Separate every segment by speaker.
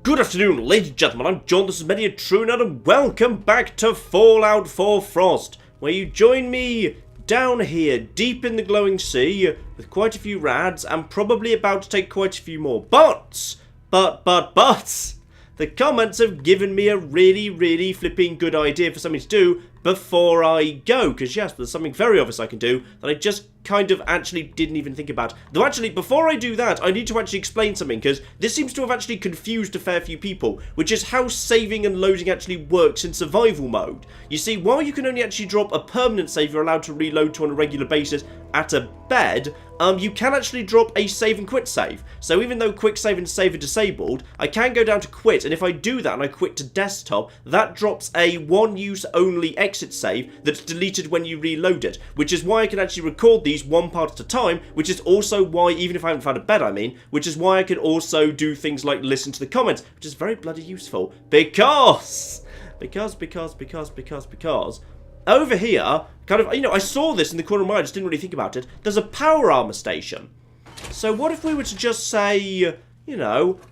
Speaker 1: Good afternoon, ladies and gentlemen, I'm John, this is Many a True Nut, and welcome back to Fallout 4 Frost, where you join me down here, deep in the glowing sea, with quite a few rads, and probably about to take quite a few more. But, the comments have given me a really flipping good idea for something to do before I go, because yes, there's something very obvious I can do that I just kind of actually didn't even think about. Though actually, before I do that, I need to actually explain something, because this seems to have actually confused a fair few people, which is how saving and loading actually works in survival mode. You see, while you can only actually drop a permanent save you're allowed to reload to on a regular basis at a bed, you can actually drop a save and quit save. So even though quick save and save are disabled, I can go down to quit, and if I do that and I quit to desktop, that drops a one-use only exit save that's deleted when you reload it, which is why I can actually record these one part at a time, which is also why, even if I haven't found a bed, which is why I can also do things like listen to the comments, which is very bloody useful, because over here, kind of, I saw this in the corner of my eye, I just didn't really think about it. There's a power armor station. So what if we were to just say,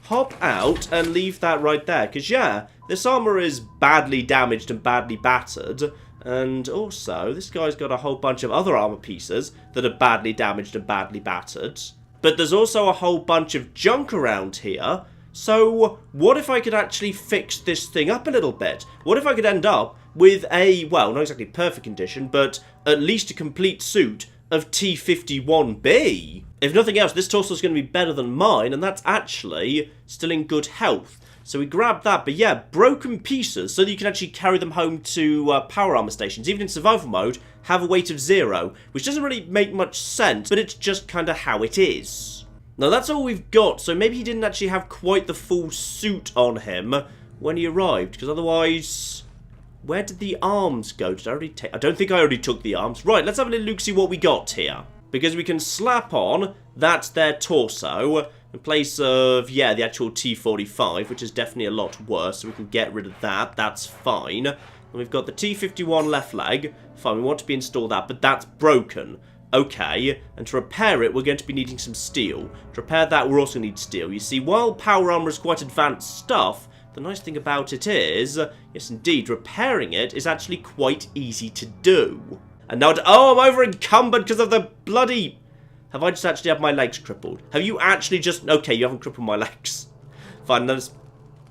Speaker 1: hop out and leave that right there? Because, yeah, this armor is badly damaged and badly battered. And also, this guy's got a whole bunch of other armor pieces that are badly damaged and badly battered. But there's also a whole bunch of junk around here. So what if I could actually fix this thing up a little bit? What if I could end up with a, well, not exactly perfect condition, but at least a complete suit of T51B? If nothing else, this torso is going to be better than mine, and that's actually still in good health. So we grab that, but yeah, broken pieces, so that you can actually carry them home to power armor stations, even in survival mode, have a weight of 0, which doesn't really make much sense, but it's just kind of how it is. Now that's all we've got, so maybe he didn't actually have quite the full suit on him when he arrived, because otherwise, where did the arms go? Did I already take? I don't think I already took the arms. Right, let's have a little look, see what we got here. Because we can slap on that's their torso in place of, yeah, the actual T45, which is definitely a lot worse, so we can get rid of that. That's fine. And we've got the T51 left leg. Fine, we want to be installed that, but that's broken. Okay, and to repair it, we're going to be needing some steel. To repair that, we're also going to need steel. You see, while power armor is quite advanced stuff, the nice thing about it is, yes indeed, repairing it is actually quite easy to do. And now, oh, I'm over encumbered because of the bloody... Have I just actually had my legs crippled? Have you actually just... Okay, you haven't crippled my legs. Fine, let's...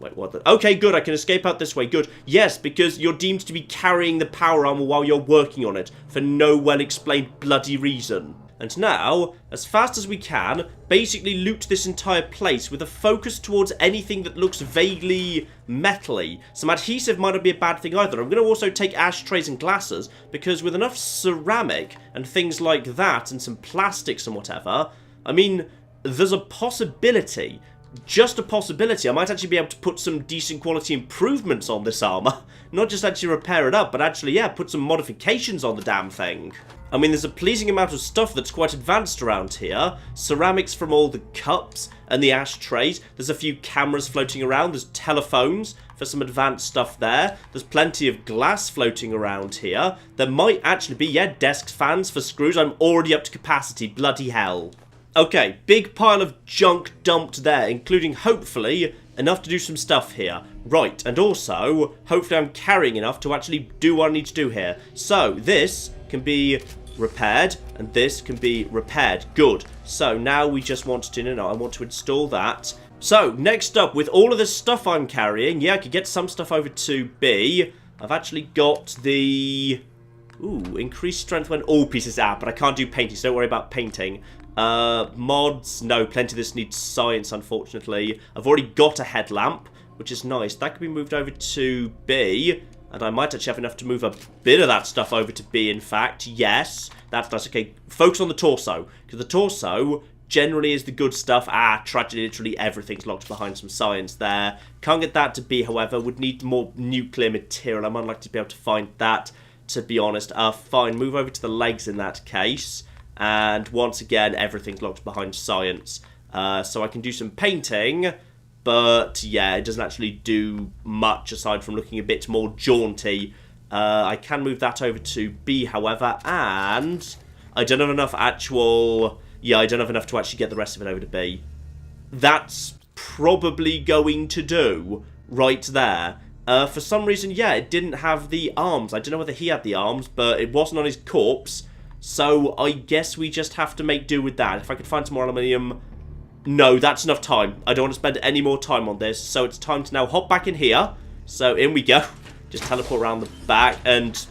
Speaker 1: Wait, what the... Okay, good, I can escape out this way, good. Yes, because you're deemed to be carrying the power armor while you're working on it, for no well-explained bloody reason. And now, as fast as we can, basically loot this entire place with a focus towards anything that looks vaguely metally. Some adhesive might not be a bad thing either. I'm going to also take ashtrays and glasses, because with enough ceramic and things like that and some plastics and whatever, I mean, there's a possibility, just a possibility, I might actually be able to put some decent quality improvements on this armor. Not just actually repair it up, but actually, yeah, put some modifications on the damn thing. I mean, there's a pleasing amount of stuff that's quite advanced around here. Ceramics from all the cups and the ashtrays. There's a few cameras floating around. There's telephones for some advanced stuff there. There's plenty of glass floating around here. There might actually be, yeah, desk fans for screws. I'm already up to capacity. Bloody hell. Okay, big pile of junk dumped there, including, hopefully, enough to do some stuff here. Right, and also, hopefully I'm carrying enough to actually do what I need to do here. So, this can be repaired, and this can be repaired. Good. So, now we just want to, I want to install that. So, next up, with all of this stuff I'm carrying, yeah, I could get some stuff over to B. I've actually got the... Ooh, increased strength when all pieces are, but I can't do painting, so don't worry about painting. Mods, no, plenty of this needs science, unfortunately. I've already got a headlamp, which is nice. That could be moved over to B, and I might actually have enough to move a bit of that stuff over to B, in fact. Yes, that's okay. Focus on the torso, because the torso generally is the good stuff. Tragically, literally everything's locked behind some science there. Can't get that to B, however. Would need more nuclear material. I'm unlikely to be able to find that, to be honest. Fine, move over to the legs in that case. And once again, everything's locked behind science. So I can do some painting, but yeah, it doesn't actually do much aside from looking a bit more jaunty. I can move that over to B, however, and I don't have enough actual... Yeah, I don't have enough to actually get the rest of it over to B. That's probably going to do right there. For some reason, yeah, it didn't have the arms. I don't know whether he had the arms, but it wasn't on his corpse. So I guess we just have to make do with that. If I could find some more aluminium... No, that's enough time. I don't want to spend any more time on this. So it's time to now hop back in here. So in we go. Just teleport around the back. And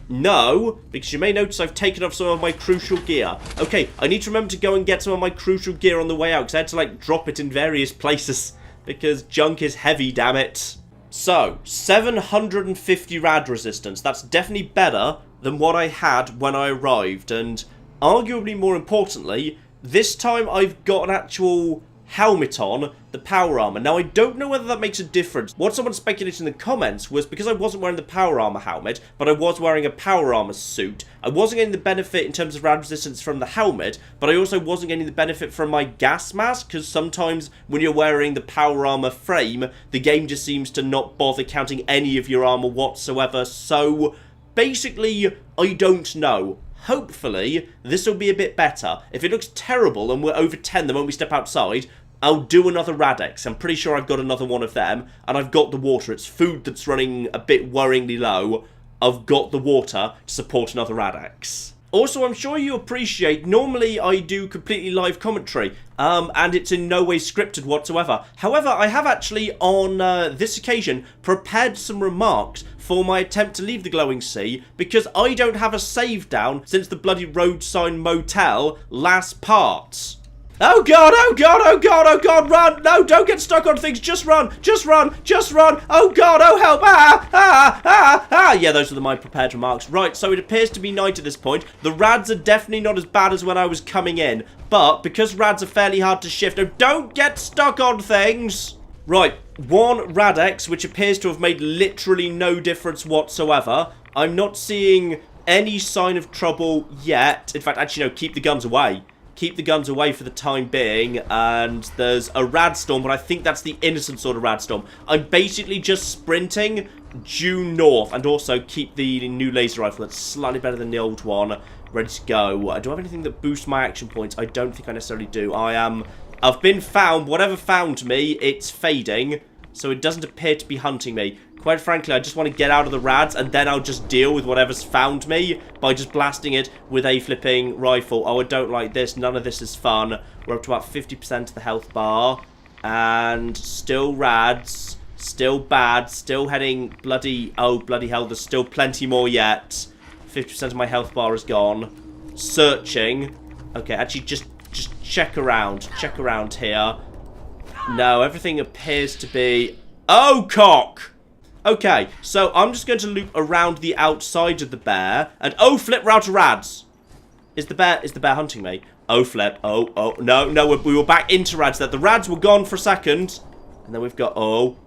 Speaker 1: no, because you may notice I've taken off some of my crucial gear. Okay, I need to remember to go and get some of my crucial gear on the way out. Because I had to, like, drop it in various places. Because junk is heavy, damn it. So, 750 rad resistance. That's definitely better than what I had when I arrived. And arguably more importantly... This time I've got an actual helmet on, the power armor. Now, I don't know whether that makes a difference. What someone speculated in the comments was because I wasn't wearing the power armor helmet, but I was wearing a power armor suit. I wasn't getting the benefit in terms of rad resistance from the helmet, but I also wasn't getting the benefit from my gas mask, because sometimes when you're wearing the power armor frame, the game just seems to not bother counting any of your armor whatsoever. So, basically, I don't know. Hopefully, this will be a bit better. If it looks terrible and we're over 10 the moment we step outside, I'll do another Radex. I'm pretty sure I've got another one of them. And I've got the water. It's food that's running a bit worryingly low. I've got the water to support another Radex. Also, I'm sure you appreciate, normally I do completely live commentary, and it's in no way scripted whatsoever. However, I have actually, on this occasion, prepared some remarks for my attempt to leave the glowing sea, because I don't have a save down since the bloody road sign motel last part. Oh god, oh god, oh god, oh god, run! No, don't get stuck on things, just run, just run, just run! Oh god, oh help, Yeah, those are my prepared remarks. Right, so it appears to be night at this point. The rads are definitely not as bad as when I was coming in, but because rads are fairly hard to shift, oh, don't get stuck on things! Right, one Radex, which appears to have made literally no difference whatsoever. I'm not seeing any sign of trouble yet. In fact, actually, no, keep the guns away. Keep the guns away for the time being, and there's a radstorm, but I think that's the innocent sort of radstorm. I'm basically just sprinting due north, and also keep the new laser rifle that's slightly better than the old one ready to go. Do I have anything that boosts my action points? I don't think I necessarily do. I've been found. Whatever found me, it's fading, so it doesn't appear to be hunting me. Quite frankly, I just want to get out of the rads, and then I'll just deal with whatever's found me by just blasting it with a flipping rifle. Oh, I don't like this. None of this is fun. We're up to about 50% of the health bar. And still rads. Still bad. Still heading bloody... Oh, bloody hell. There's still plenty more yet. 50% of my health bar is gone. Searching. Okay, actually, just check around. Check around here. No, everything appears to be... Oh, cock! Okay, so I'm just going to loop around the outside of the bear, and oh flip, we're out of rads. Is the bear hunting me? Oh flip, oh, no, we were back into rads there. The rads were gone for a second, and then we've got oh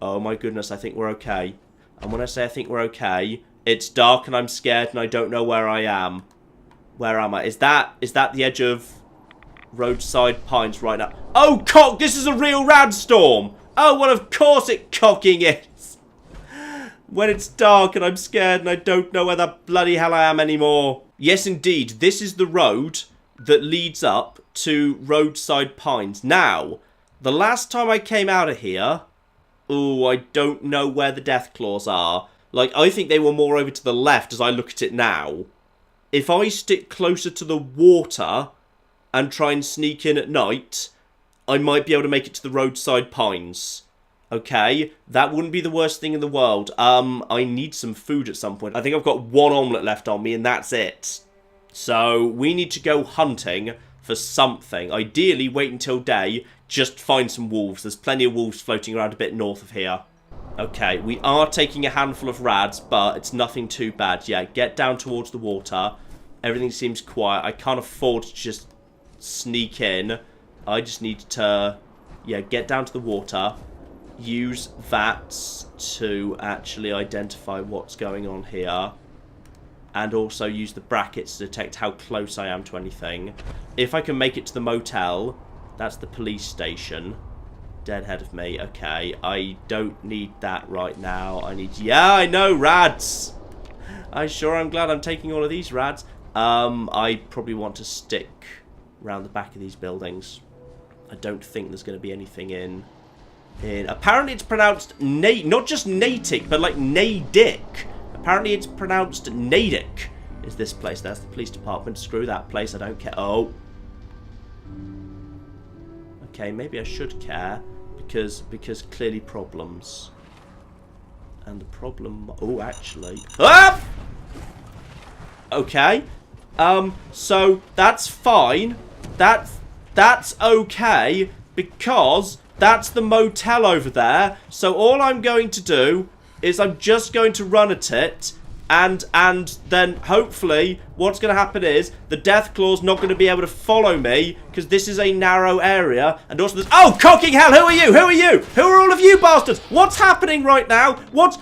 Speaker 1: my goodness, I think we're okay. And when I say I think we're okay, it's dark and I'm scared and I don't know where I am. Where am I? Is that the edge of roadside pines right now? Oh cock, this is a real radstorm. Oh, well, of course it cocking is. When it's dark and I'm scared and I don't know where the bloody hell I am anymore. Yes, indeed, this is the road that leads up to roadside pines. Now, the last time I came out of here... Oh, I don't know where the death claws are. Like, I think they were more over to the left as I look at it now. If I stick closer to the water and try and sneak in at night... I might be able to make it to the roadside pines. Okay, that wouldn't be the worst thing in the world. I need some food at some point. I think I've got one omelette left on me and that's it. So, we need to go hunting for something. Ideally, wait until day, just find some wolves. There's plenty of wolves floating around a bit north of here. Okay, we are taking a handful of rads, but it's nothing too bad. Yeah, get down towards the water. Everything seems quiet. I can't afford to just sneak in. I just need to, yeah, get down to the water, use that to actually identify what's going on here, and also use the brackets to detect how close I am to anything. If I can make it to the motel, that's the police station, dead ahead of me. Okay, I don't need that right now. I need, yeah, I know, rads! I'm glad I'm taking all of these rads. I probably want to stick around the back of these buildings. I don't think there's going to be anything in. Apparently it's pronounced not just Natick, but like Nadick. Apparently it's pronounced Nadick. Is this place? That's the police department. Screw that place. I don't care. Oh. Okay, maybe I should care because clearly problems. And the problem. Oh, actually. Ah! Okay. So that's fine. That's okay because that's the motel over there. So all I'm going to do is I'm just going to run at it. And then hopefully what's going to happen is the Deathclaw's not going to be able to follow me because this is a narrow area. And also there's... Oh, cocking hell! Who are you? Who are you? Who are all of you bastards? What's happening right now? What?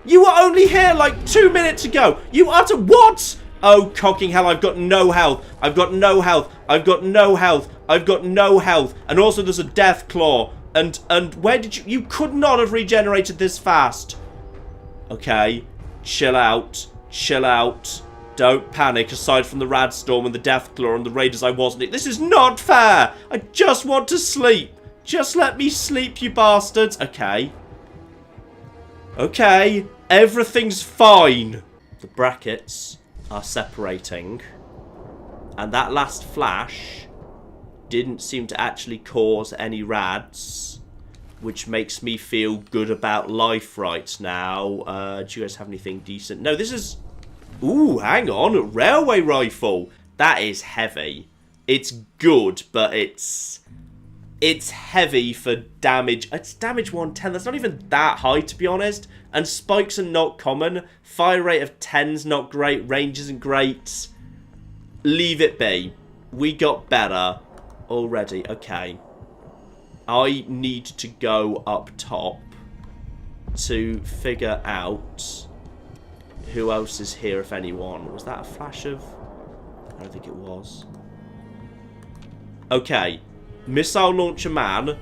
Speaker 1: You were only here like 2 minutes ago. You utter what? Oh, cocking hell, I've got no health. I've got no health. I've got no health. I've got no health. And also there's a Deathclaw. And where did you... You could not have regenerated this fast. Okay. Chill out. Chill out. Don't panic. Aside from the Radstorm and the Deathclaw and the Raiders, I wasn't... This is not fair. I just want to sleep. Just let me sleep, you bastards. Okay. Okay. Everything's fine. The brackets are separating. And that last flash didn't seem to actually cause any rads, which makes me feel good about life right now. Do you guys have anything decent? No, this is... Ooh, hang on. Railway rifle. That is heavy. It's good, but it's heavy for damage. It's damage 110. That's not even that high, to be honest. And spikes are not common. Fire rate of 10's not great. Range isn't great. Leave it be. We got better already. Okay. I need to go up top to figure out who else is here, if anyone. Was that a flash of... I don't think it was. Okay. Missile launcher man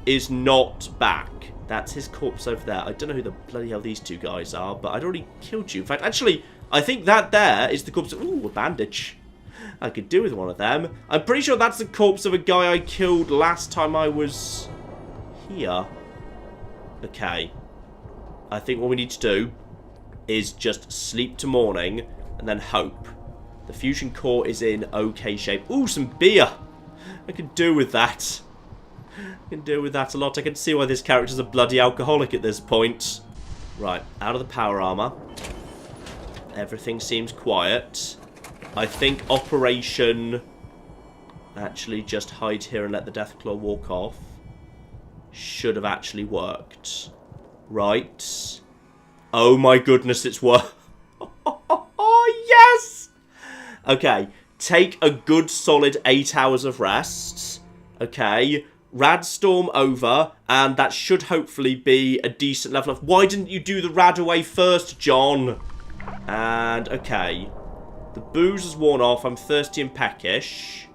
Speaker 1: is not back. That's his corpse over there. I don't know who the bloody hell these two guys are, but I'd already killed you. In fact, actually, I think that there is the corpse of... Ooh, a bandage. I could do with one of them. I'm pretty sure that's the corpse of a guy I killed last time I was here. Okay. I think what we need to do is just sleep to morning and then hope. The fusion core is in okay shape. Ooh, some beer. I could do with that. I can deal with that a lot. I can see why this character's a bloody alcoholic at this point. Right, out of the power armor. Everything seems quiet. I think Operation... Actually, just hide here and let the Deathclaw walk off. Should have actually worked. Right. Oh my goodness, it's worked. Oh, yes! Okay, take a good solid 8 hours of rest. Okay. Radstorm over, and that should hopefully be a decent level of... Why didn't you do the rad away first, John? And, okay. The booze has worn off. I'm thirsty and peckish.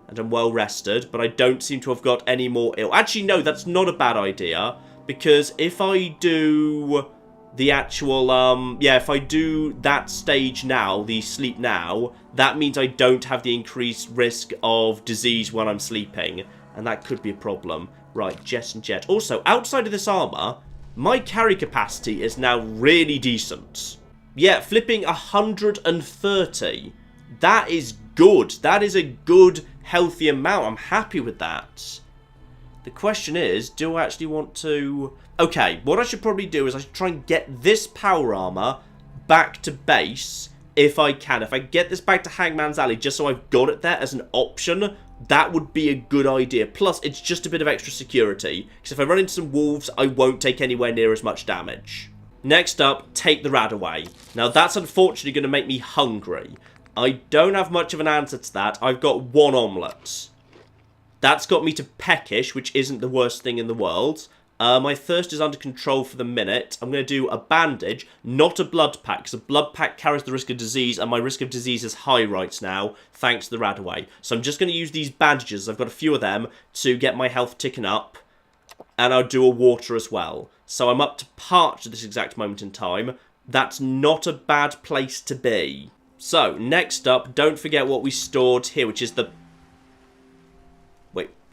Speaker 1: And I'm well rested, but I don't seem to have got any more ill. Actually, no, that's not a bad idea. Because if I do the actual, yeah, if I do that stage now, the sleep now, that means I don't have the increased risk of disease when I'm sleeping. And that could be a problem. Right, Jet and Jet. Also, outside of this armor, my carry capacity is now really decent. Yeah, flipping 130. That is good. That is a good, healthy amount. I'm happy with that. The question is, do I actually want to... Okay, what I should probably do is I should try and get this power armor back to base if I can. If I get this back to Hangman's Alley just so I've got it there as an option... That would be a good idea. Plus, it's just a bit of extra security. Because if I run into some wolves, I won't take anywhere near as much damage. Next up, take the rad away. Now, that's unfortunately going to make me hungry. I don't have much of an answer to that. I've got 1 omelette. That's got me to peckish, which isn't the worst thing in the world. My thirst is under control for the minute. I'm going to do a bandage, not a blood pack, because a blood pack carries the risk of disease, and my risk of disease is high right now, thanks to the Radaway. So I'm just going to use these bandages, I've got a few of them, to get my health ticking up, and I'll do a water as well. So I'm up to parched at this exact moment in time. That's not a bad place to be. So, next up, don't forget what we stored here, which is the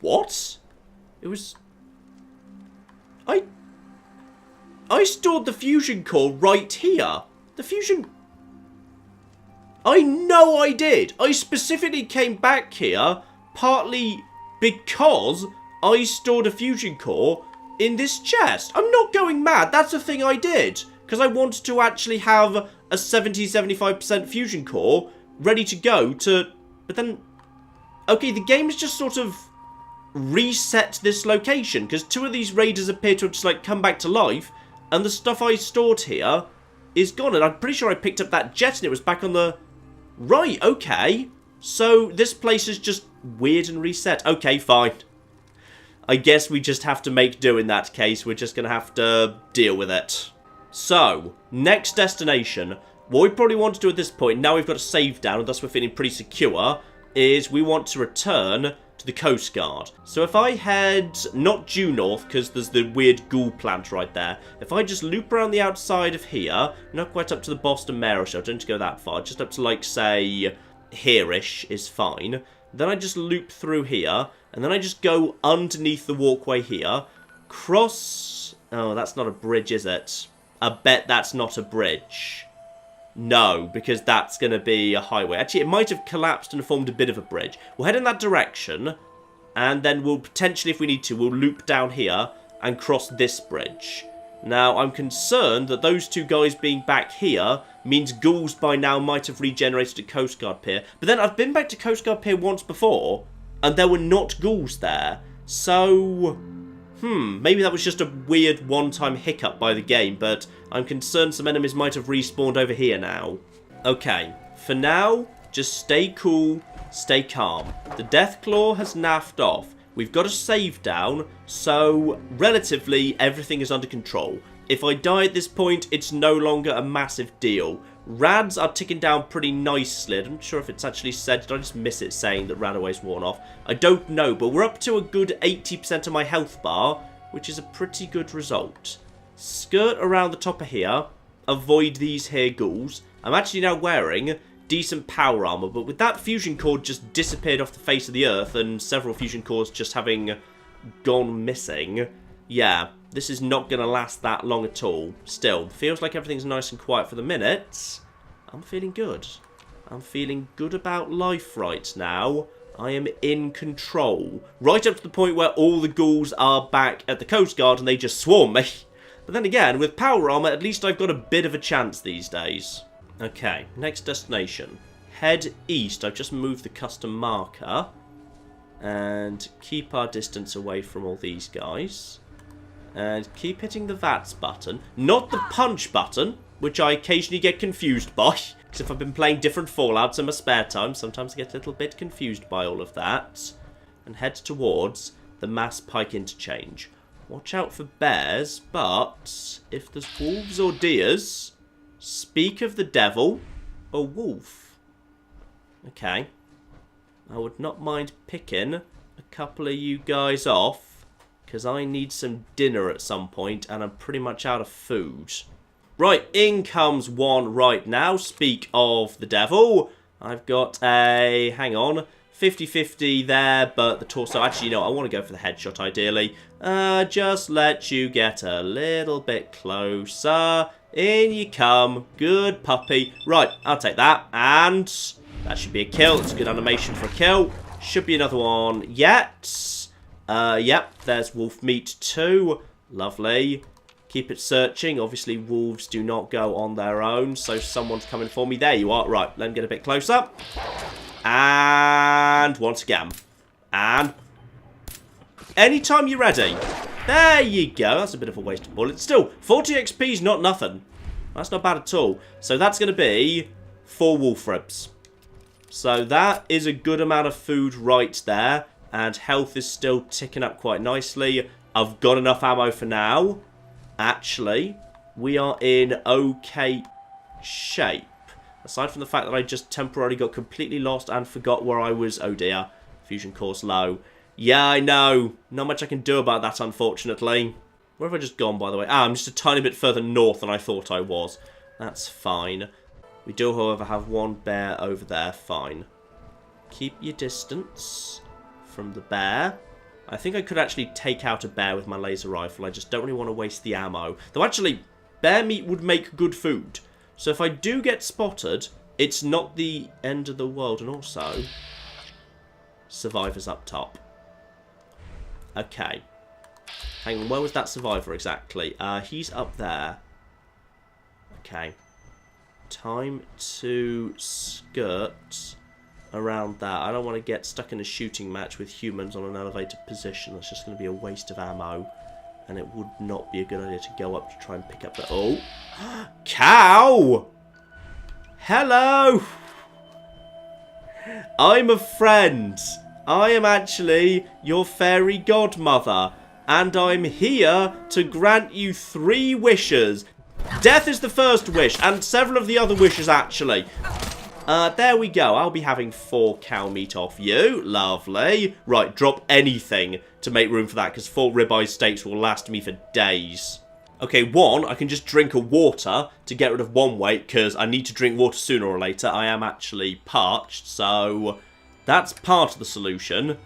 Speaker 1: What? It was... I stored the fusion core right here. The fusion... I know I did. I specifically came back here partly because I stored a fusion core in this chest. I'm not going mad. That's a thing I did. Because I wanted to actually have a 70-75% fusion core ready to go to... But then... Okay, the game has just sort of reset this location. Because 2 of these raiders appear to have just, like, come back to life. And the stuff I stored here is gone. And I'm pretty sure I picked up that jet and it was back on the... Right, okay. So this place is just weird and reset. Okay, fine. I guess we just have to make do in that case. We're just going to have to deal with it. So, next destination. What we probably want to do at this point, now we've got a save down, and thus we're feeling pretty secure, is we want to return to the Coast Guard. So if I head, not due north, because there's the weird ghoul plant right there. If I just loop around the outside of here, not quite up to the Boston Mayor Show, don't need to go that far, just up to, like, say, here-ish is fine. Then I just loop through here, and then I just go underneath the walkway here, cross... Oh, that's not a bridge, is it? I bet that's not a bridge. No, because that's going to be a highway. Actually, it might have collapsed and formed a bit of a bridge. We'll head in that direction, and then we'll potentially, if we need to, we'll loop down here and cross this bridge. Now, I'm concerned that those 2 guys being back here means ghouls by now might have regenerated at Coast Guard Pier. But then I've been back to Coast Guard Pier once before, and there were not ghouls there. So... maybe that was just a weird one-time hiccup by the game, but I'm concerned some enemies might have respawned over here now. Okay, for now, just stay cool, stay calm. The Deathclaw has naffed off. We've got a save down, so relatively everything is under control. If I die at this point, it's no longer a massive deal. Rads are ticking down pretty nicely. I'm not sure if it's actually said. Did I just miss it saying that Radaway's worn off? I don't know, but we're up to a good 80% of my health bar, which is a pretty good result. Skirt around the top of here. Avoid these here ghouls. I'm actually now wearing decent power armor, but with that fusion core just disappeared off the face of the earth and several fusion cores just having gone missing, yeah, this is not going to last that long at all. Still, feels like everything's nice and quiet for the minute. I'm feeling good. I'm feeling good about life right now. I am in control. Right up to the point where all the ghouls are back at the Coast Guard and they just swarm me. But then again, with power armor, at least I've got a bit of a chance these days. Okay, next destination. Head east. I've just moved the custom marker. And keep our distance away from all these guys. And keep hitting the VATS button. Not the punch button, which I occasionally get confused by. Because if I've been playing different Fallouts in my spare time, sometimes I get a little bit confused by all of that. And head towards the Mass Pike interchange. Watch out for bears, but if there's wolves or deers, speak of the devil, a wolf. Okay. I would not mind picking a couple of you guys off, because I need some dinner at some point, and I'm pretty much out of food. Right, in comes one right now. Speak of the devil. I've got a, hang on, 50-50 there, but the torso, actually, you know, I want to go for the headshot, ideally. Just let you get a little bit closer. In you come. Good puppy. Right, I'll take that, and that should be a kill. It's a good animation for a kill. Should be another one yet. Yep, there's wolf meat too. Lovely. Keep it searching. Obviously, wolves do not go on their own, so someone's coming for me. There you are. Right, let me get a bit closer. And once again. And anytime you're ready. There you go. That's a bit of a waste of bullets. Still, 40 XP is not nothing. That's not bad at all. So that's going to be 4 wolf ribs. So that is a good amount of food right there. And health is still ticking up quite nicely. I've got enough ammo for now. Actually, we are in okay shape. Aside from the fact that I just temporarily got completely lost and forgot where I was. Oh dear. Fusion core's low. Yeah, I know. Not much I can do about that, unfortunately. Where have I just gone, by the way? Ah, I'm just a tiny bit further north than I thought I was. That's fine. We do, however, have one bear over there. Fine. Keep your distance from the bear. I think I could actually take out a bear with my laser rifle. I just don't really want to waste the ammo. Though actually, bear meat would make good food. So if I do get spotted, it's not the end of the world. And also, survivors up top. Okay. Hang on, where was that survivor exactly? He's up there. Okay. Time to skirt around that. I don't want to get stuck in a shooting match with humans on an elevated position. That's just going to be a waste of ammo. And it would not be a good idea to go up to try and pick up the... Oh! Cow! Hello! I'm a friend. I am actually your fairy godmother. And I'm here to grant you 3 wishes. Death is the first wish, and several of the other wishes, actually. There we go. I'll be having 4 cow meat off you. Lovely. Right, drop anything to make room for that, because 4 ribeye steaks will last me for days. Okay, 1, I can just drink a water to get rid of 1 weight, because I need to drink water sooner or later. I am actually parched, so that's part of the solution.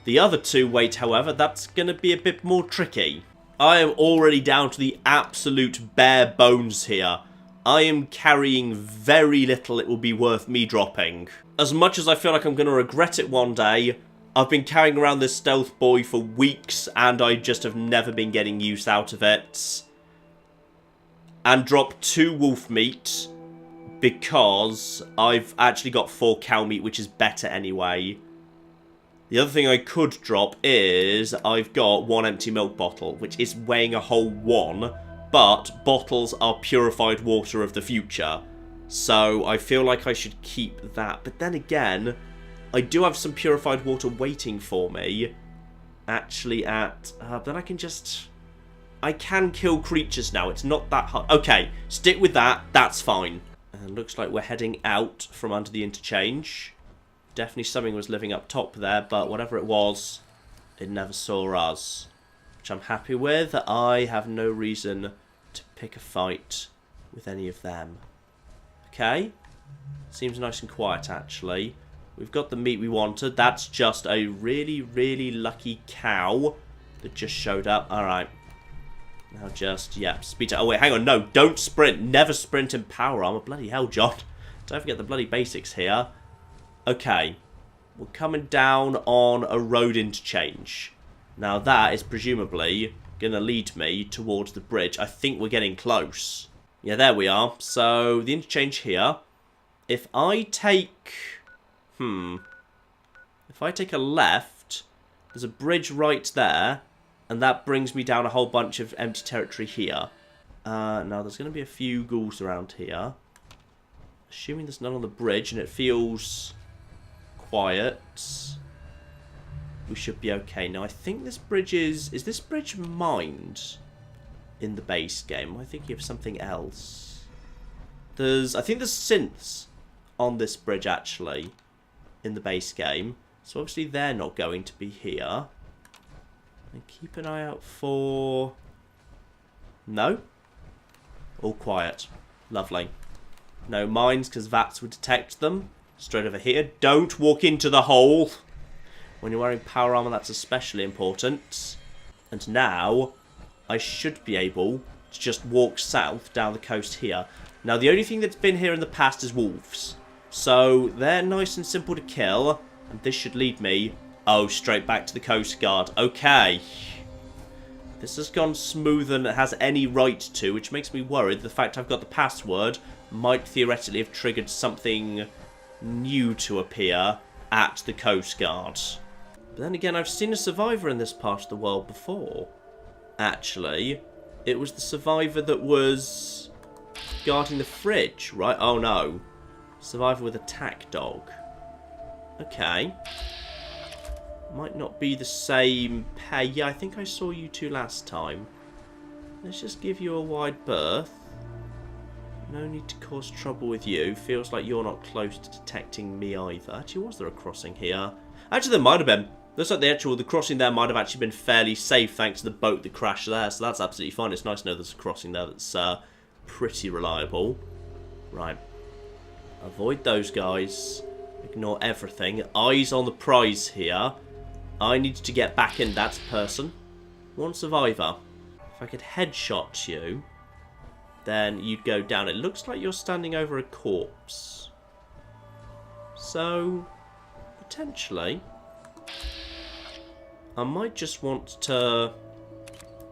Speaker 1: The other 2 weight, however, that's going to be a bit more tricky. I am already down to the absolute bare bones here. I am carrying very little it will be worth me dropping. As much as I feel like I'm going to regret it one day, I've been carrying around this stealth boy for weeks and I just have never been getting use out of it. And drop 2 wolf meat because I've actually got 4 cow meat, which is better anyway. The other thing I could drop is I've got 1 empty milk bottle, which is weighing a whole 1, but bottles are purified water of the future. So I feel like I should keep that. But then again, I do have some purified water waiting for me. Actually at... then I can just... I can kill creatures now. It's not that hard. Okay, stick with that. That's fine. And looks like we're heading out from under the interchange. Definitely something was living up top there, but whatever it was, it never saw us. Which I'm happy with. I have no reason to pick a fight with any of them. Okay. Seems nice and quiet, actually. We've got the meat we wanted. That's just a really, really lucky cow that just showed up. Alright. Now just, yeah, speed to... Oh, wait, hang on. No, don't sprint. Never sprint in power armor. Bloody hell, John. Don't forget the bloody basics here. Okay, we're coming down on a road interchange. Now that is presumably going to lead me towards the bridge. I think we're getting close. Yeah, there we are. So, the interchange here. If I take... If I take a left, there's a bridge right there. And that brings me down a whole bunch of empty territory here. Now, there's going to be a few ghouls around here. Assuming there's none on the bridge and it feels... quiet, we should be okay. Now I think this bridge is this bridge mined in the base game? Am I thinking of something else? I think there's synths on this bridge actually in the base game, so obviously they're not going to be here. And keep an eye out for... No? All quiet. Lovely. No mines because VATS would detect them. Straight over here. Don't walk into the hole. When you're wearing power armor, that's especially important. And now, I should be able to just walk south down the coast here. Now, the only thing that's been here in the past is wolves. So, they're nice and simple to kill. And this should lead me, oh, straight back to the Coast Guard. Okay. This has gone smoother than it has any right to, which makes me worried. The fact I've got the password might theoretically have triggered something... new to appear at the Coast Guard. But then again, I've seen a survivor in this part of the world before. Actually, it was the survivor that was guarding the fridge, right? Oh no. Survivor with attack dog. Okay. Might not be the same pay. Yeah, I think I saw you two last time. Let's just give you a wide berth. No need to cause trouble with you. Feels like you're not close to detecting me either. Actually, was there a crossing here? Actually, there might have been. Looks like the crossing there might have actually been fairly safe thanks to the boat that crashed there. So that's absolutely fine. It's nice to know there's a crossing there that's pretty reliable. Right. Avoid those guys. Ignore everything. Eyes on the prize here. I need to get back in that person. One survivor. If I could headshot you, then you'd go down. It looks like you're standing over a corpse. So, potentially, I might just want to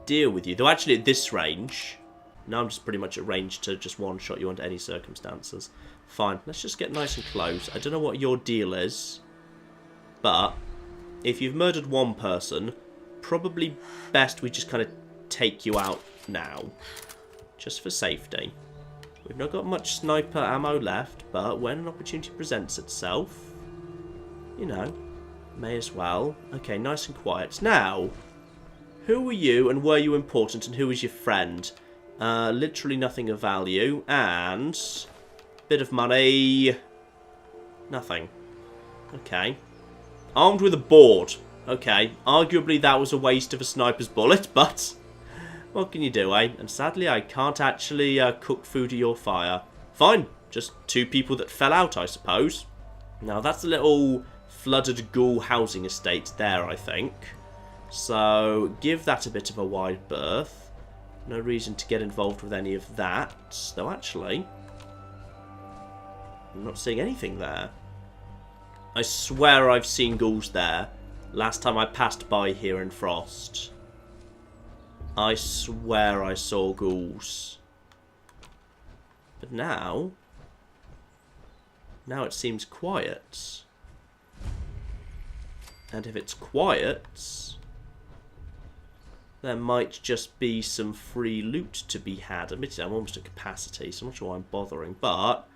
Speaker 1: deal with you. Though actually at this range, now I'm just pretty much at range to just one-shot you under any circumstances. Fine, let's just get nice and close. I don't know what your deal is, but if you've murdered one person, probably best we just kind of take you out now. Just for safety. We've not got much sniper ammo left, but when an opportunity presents itself, you know, may as well. Okay, nice and quiet. Now, who were you and were you important and who was your friend? Literally nothing of value, and bit of money. Nothing. Okay. Armed with a board. Okay, arguably that was a waste of a sniper's bullet, but what can you do, eh? And sadly, I can't actually cook food to your fire. Fine, just two people that fell out, I suppose. Now, that's a little flooded ghoul housing estate there, I think. So, give that a bit of a wide berth. No reason to get involved with any of that. Though, actually, I'm not seeing anything there. I swear I've seen ghouls there. Last time I passed by here in Frost. I swear I saw ghouls. But now it seems quiet. And if it's quiet, there might just be some free loot to be had. Admittedly, I'm almost at capacity, so I'm not sure why I'm bothering. But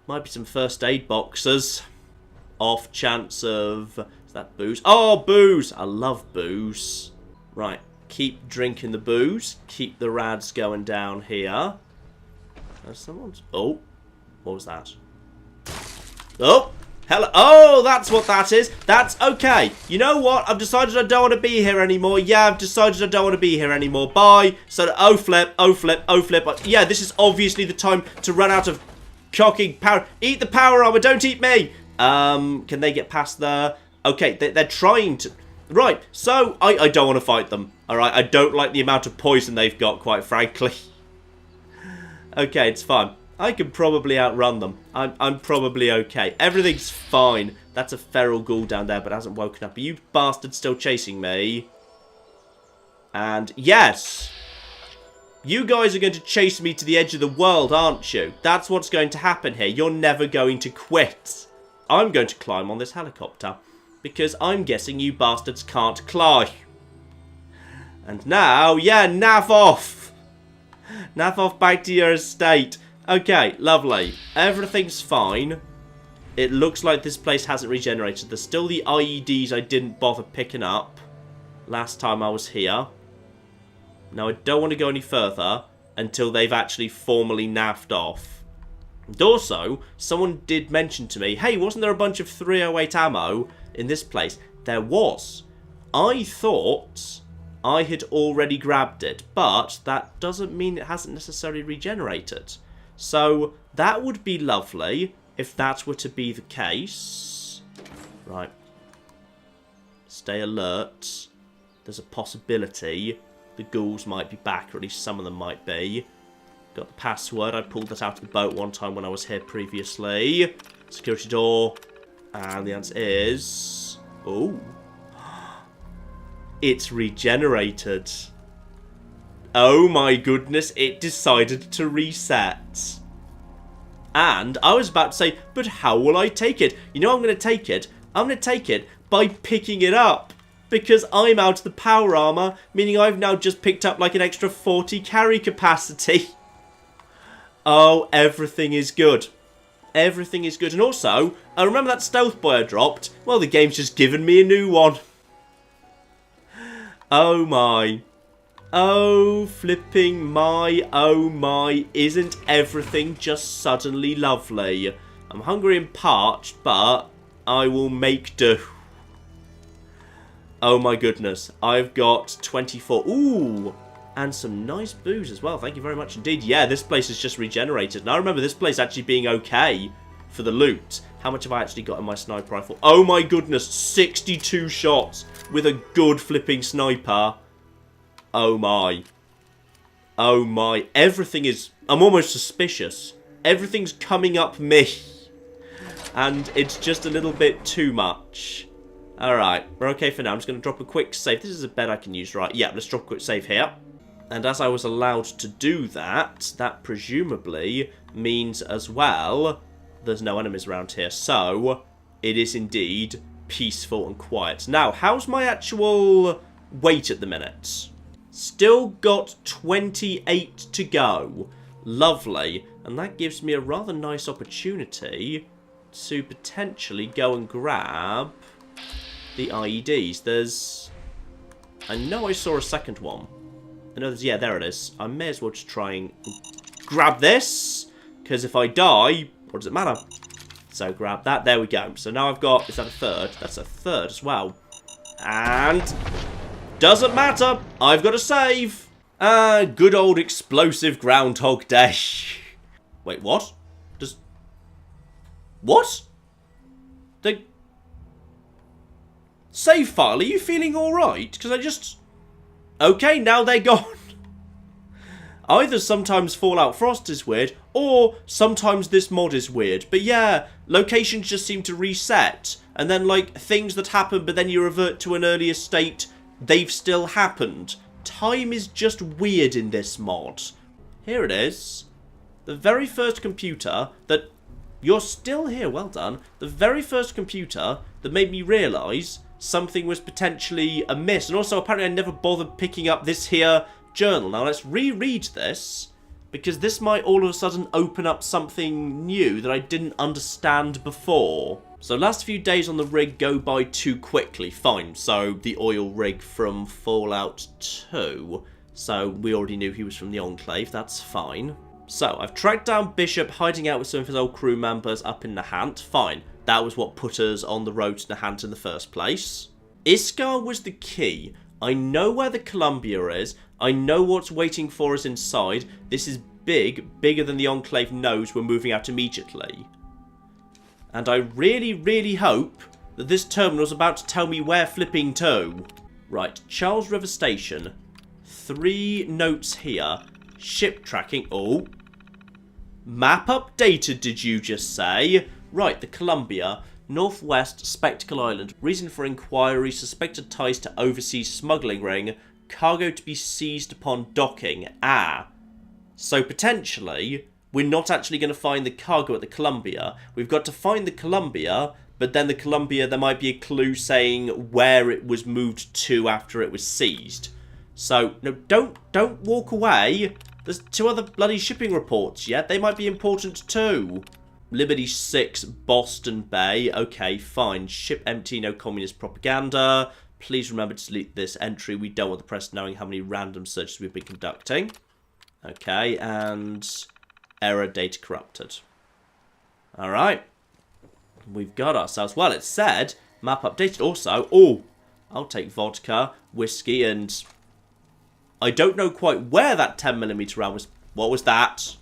Speaker 1: might be some first aid boxes. Off chance of... Is that booze? Oh, booze! I love booze. Right. Keep drinking the booze. Keep the rads going down here. Someone's... Oh. What was that? Oh! Hello. Oh, that's what that is. That's okay. You know what? I've decided I don't want to be here anymore. Yeah, I've decided I don't want to be here anymore. Bye. So, oh flip, oh flip, oh flip. Yeah, this is obviously the time to run out of cocking power. Eat the power armor. Don't eat me. Can they get past there? Okay, they're trying to... Right, so I don't want to fight them. Alright, I don't like the amount of poison they've got, quite frankly. Okay, it's fine. I can probably outrun them. I'm probably okay. Everything's fine. That's a feral ghoul down there, but hasn't woken up. Are you bastards still chasing me? And yes! You guys are going to chase me to the edge of the world, aren't you? That's what's going to happen here. You're never going to quit. I'm going to climb on this helicopter. Because I'm guessing you bastards can't climb. And now, yeah, nav off. Nav off back to your estate. Okay, lovely. Everything's fine. It looks like this place hasn't regenerated. There's still the IEDs I didn't bother picking up last time I was here. Now, I don't want to go any further until they've actually formally naffed off. And also, someone did mention to me, hey, wasn't there a bunch of 308 ammo in this place? There was. I thought I had already grabbed it, but that doesn't mean it hasn't necessarily regenerated. So that would be lovely if that were to be the case. Right. Stay alert. There's a possibility the ghouls might be back, or at least some of them might be. Got the password. I pulled that out of the boat one time when I was here previously. Security door. And the answer is... Oh. It's regenerated. Oh my goodness, it decided to reset. And I was about to say, but how will I take it? You know I'm going to take it? I'm going to take it by picking it up. Because I'm out of the power armor, meaning I've now just picked up like an extra 40 carry capacity. Oh, everything is good. Everything is good. And also, I remember that stealth boy I dropped? Well, the game's just given me a new one. Oh my. Oh, flipping my. Oh my. Isn't everything just suddenly lovely? I'm hungry and parched, but I will make do. Oh my goodness. I've got 24. Ooh. And some nice booze as well. Thank you very much indeed. Yeah, this place is just regenerated. And I remember this place actually being okay for the loot. How much have I actually got in my sniper rifle? Oh my goodness, 62 shots with a good flipping sniper. Oh my. Oh my. Everything is... I'm almost suspicious. Everything's coming up me. And it's just a little bit too much. Alright, we're okay for now. I'm just going to drop a quick save. This is a bed I can use, right? Yeah, let's drop a quick save here. And as I was allowed to do that, that presumably means as well there's no enemies around here. So, it is indeed peaceful and quiet. Now, how's my actual weight at the minute? Still got 28 to go. Lovely. And that gives me a rather nice opportunity to potentially go and grab the IEDs. There's... I know I saw a second one. I know there's... Yeah, there it is. I may as well just try and grab this. Because if I die, what does it matter? So grab that. There we go. So now I've got... Is that a third? That's a third as well. And... Doesn't matter. I've got to save. Good old explosive Groundhog Day. Wait, what? Does... What? The... Save file, are you feeling alright? Because I just... Okay, now they're gone. Either sometimes Fallout Frost is weird, or sometimes this mod is weird. But yeah, locations just seem to reset. And then, like, things that happen, but then you revert to an earlier state, they've still happened. Time is just weird in this mod. Here it is. The very first computer that... You're still here, well done. The very first computer that made me realise something was potentially amiss. And also, apparently I never bothered picking up this here journal. Now, let's reread this, because this might all of a sudden open up something new that I didn't understand before. So, last few days on the rig go by too quickly. Fine, so the oil rig from Fallout 2. So, we already knew he was from the Enclave, that's fine. So, I've tracked down Bishop hiding out with some of his old crew members up in Nahant. Fine. That was what put us on the road to Nahant in the first place. Iskar was the key. I know where the Columbia is. I know what's waiting for us inside. This is big. Bigger than the Enclave knows we're moving out immediately. And I really, really hope that this terminal's about to tell me where flipping to. Right. Charles River Station. 3 notes here. Ship tracking. Oh. Map updated, did you just say? Right, the Columbia. Northwest, Spectacle Island. Reason for inquiry, suspected ties to overseas smuggling ring. Cargo to be seized upon docking. Ah. So potentially, we're not actually going to find the cargo at the Columbia. We've got to find the Columbia, but then the Columbia, there might be a clue saying where it was moved to after it was seized. So, no, don't walk away. There's 2 other bloody shipping reports yet. They might be important too. Liberty 6, Boston Bay. Okay, fine. Ship empty, no communist propaganda. Please remember to delete this entry. We don't want the press knowing how many random searches we've been conducting. Okay, and error data corrupted. Alright. We've got ourselves... Well, it said map updated. Also, oh, I'll take vodka, whiskey, and... I don't know quite where that 10mm round was. What was that?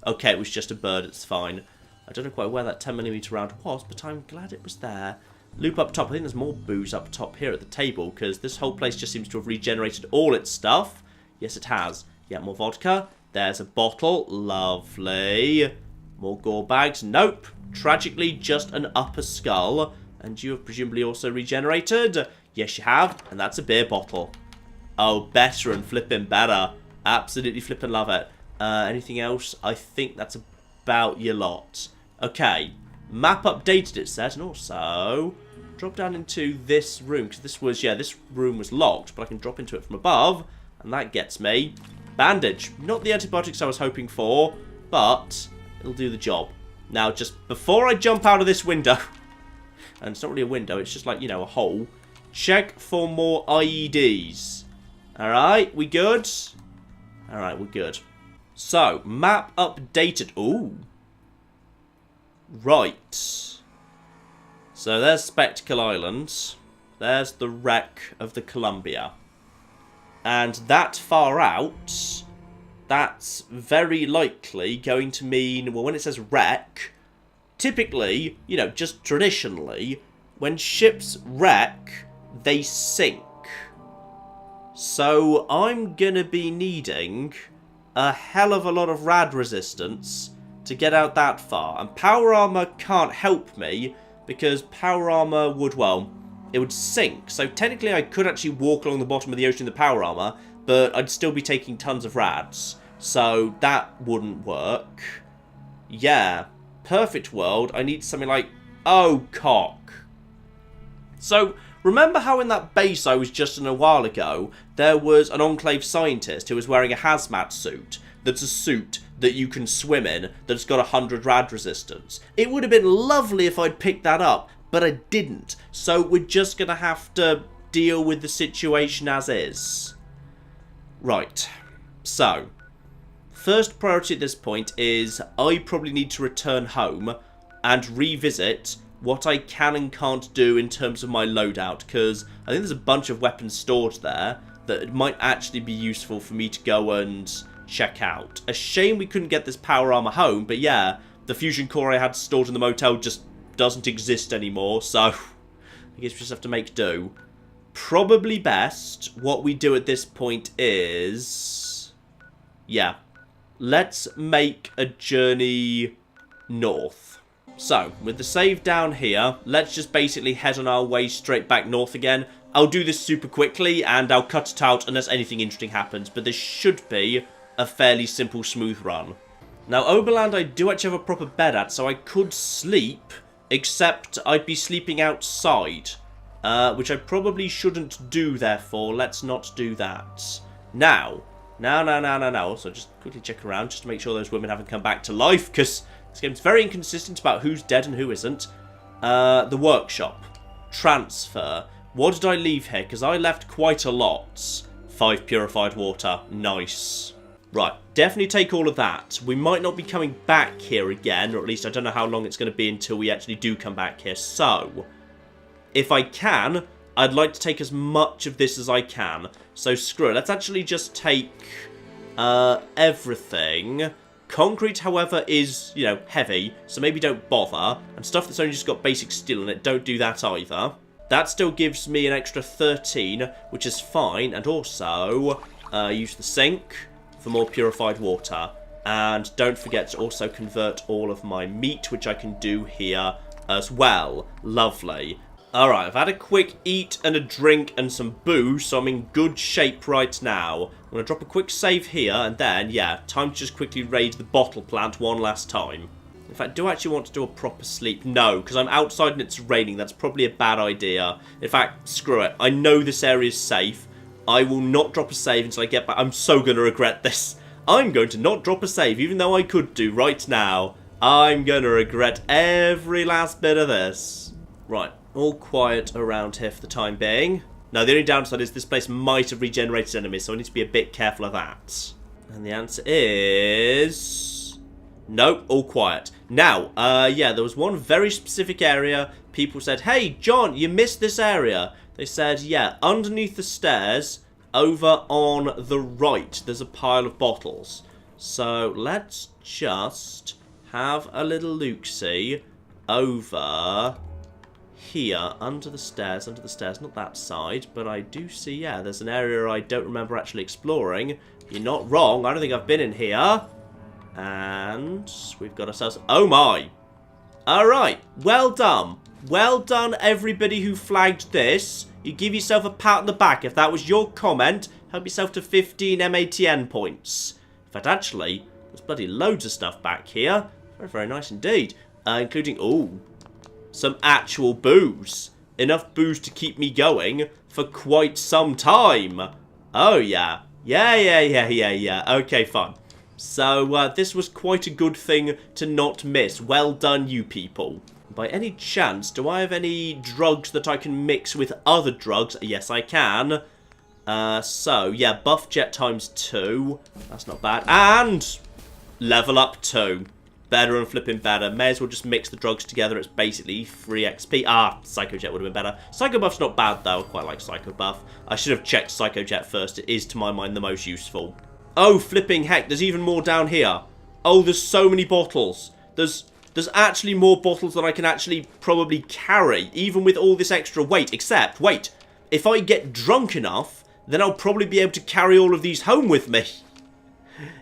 Speaker 1: Okay, it was just a bird, it's fine. I don't know quite where that 10mm round was, but I'm glad it was there. Loop up top. I think there's more booze up top here at the table, because this whole place just seems to have regenerated all its stuff. Yes, it has. Yeah, more vodka. There's a bottle. Lovely. More gore bags. Nope. Tragically, just an upper skull. And you have presumably also regenerated. Yes, you have. And that's a beer bottle. Oh, better and flipping better. Absolutely flipping love it. Anything else? I think that's about your lot. Okay. Map updated, it says. And also, drop down into this room. Because this was, yeah, this room was locked. But I can drop into it from above. And that gets me bandage. Not the antibiotics I was hoping for. But it'll do the job. Now, just before I jump out of this window. And it's not really a window. It's just like, you know, a hole. Check for more IEDs. Alright, we good? Alright, we're good. So, map updated. Ooh. Right. So, there's Spectacle Island. There's the wreck of the Columbia. And that far out, that's very likely going to mean... Well, when it says wreck, typically, you know, just traditionally, when ships wreck, they sink. So I'm gonna be needing a hell of a lot of rad resistance to get out that far. And power armor can't help me, because power armor would, well, it would sink. So technically I could actually walk along the bottom of the ocean in the power armor, but I'd still be taking tons of rads. So that wouldn't work. Yeah, perfect world. I need something like, oh, cock. So remember how in that base I was just in a while ago, there was an Enclave scientist who was wearing a hazmat suit. That's a suit that you can swim in, that's got 100 rad resistance. It would have been lovely if I'd picked that up, but I didn't. So we're just going to have to deal with the situation as is. Right. So, first priority at this point is I probably need to return home and revisit what I can and can't do in terms of my loadout, because I think there's a bunch of weapons stored there that it might actually be useful for me to go and check out. A shame we couldn't get this power armor home, but yeah, the fusion core I had stored in the motel just doesn't exist anymore, so I guess we just have to make do. Probably best, what we do at this point is, yeah, let's make a journey north. So, with the save down here, let's just basically head on our way straight back north again. I'll do this super quickly, and I'll cut it out unless anything interesting happens, but this should be a fairly simple, smooth run. Now, Oberland I do actually have a proper bed at, so I could sleep, except I'd be sleeping outside, which I probably shouldn't do, therefore, let's not do that. Now, so just quickly check around, just to make sure those women haven't come back to life, because this game's very inconsistent about who's dead and who isn't. The workshop. Transfer. What did I leave here? Because I left quite a lot. 5 purified water. Nice. Right, definitely take all of that. We might not be coming back here again, or at least I don't know how long it's going to be until we actually do come back here. So, if I can, I'd like to take as much of this as I can. So screw it. Let's actually just take everything. Concrete, however, is, you know, heavy, so maybe don't bother. And stuff that's only just got basic steel in it, don't do that either. That still gives me an extra 13, which is fine. And also, use the sink for more purified water. And don't forget to also convert all of my meat, which I can do here as well. Lovely. Alright, I've had a quick eat and a drink and some booze, so I'm in good shape right now. I'm going to drop a quick save here, and then, yeah, time to just quickly raid the bottle plant one last time. In fact, do I actually want to do a proper sleep? No, because I'm outside and it's raining. That's probably a bad idea. In fact, screw it. I know this area is safe. I will not drop a save until I get back. I'm so going to regret this. I'm going to not drop a save, even though I could do right now. I'm going to regret every last bit of this. Right. All quiet around here for the time being. Now, the only downside is this place might have regenerated enemies, so I need to be a bit careful of that. And the answer is... nope, all quiet. Now, yeah, there was one very specific area. People said, hey, John, you missed this area. They said, yeah, underneath the stairs, over on the right, there's a pile of bottles. So, let's just have a little look-see over... here, under the stairs, not that side, but I do see, yeah, there's an area I don't remember actually exploring. You're not wrong, I don't think I've been in here. And we've got ourselves, oh my! Alright, well done. Well done, everybody who flagged this. You give yourself a pat on the back. If that was your comment, help yourself to 15 MATN points. In fact, actually, there's bloody loads of stuff back here. Very, very nice indeed. Including, ooh, some actual booze. Enough booze to keep me going for quite some time. Oh, yeah. Yeah. Okay, fine. So, this was quite a good thing to not miss. Well done, you people. By any chance, do I have any drugs that I can mix with other drugs? Yes, I can. So, yeah, buff jet times 2. That's not bad. And level up 2. Better and flipping better. May as well just mix the drugs together. It's basically free XP. Ah, Psycho Jet would have been better. Psycho Buff's not bad, though. I quite like Psycho Buff. I should have checked Psycho Jet first. It is, to my mind, the most useful. Oh, flipping heck. There's even more down here. Oh, there's so many bottles. There's there's actually more bottles than I can actually probably carry, even with all this extra weight. Except, wait, if I get drunk enough, then I'll probably be able to carry all of these home with me.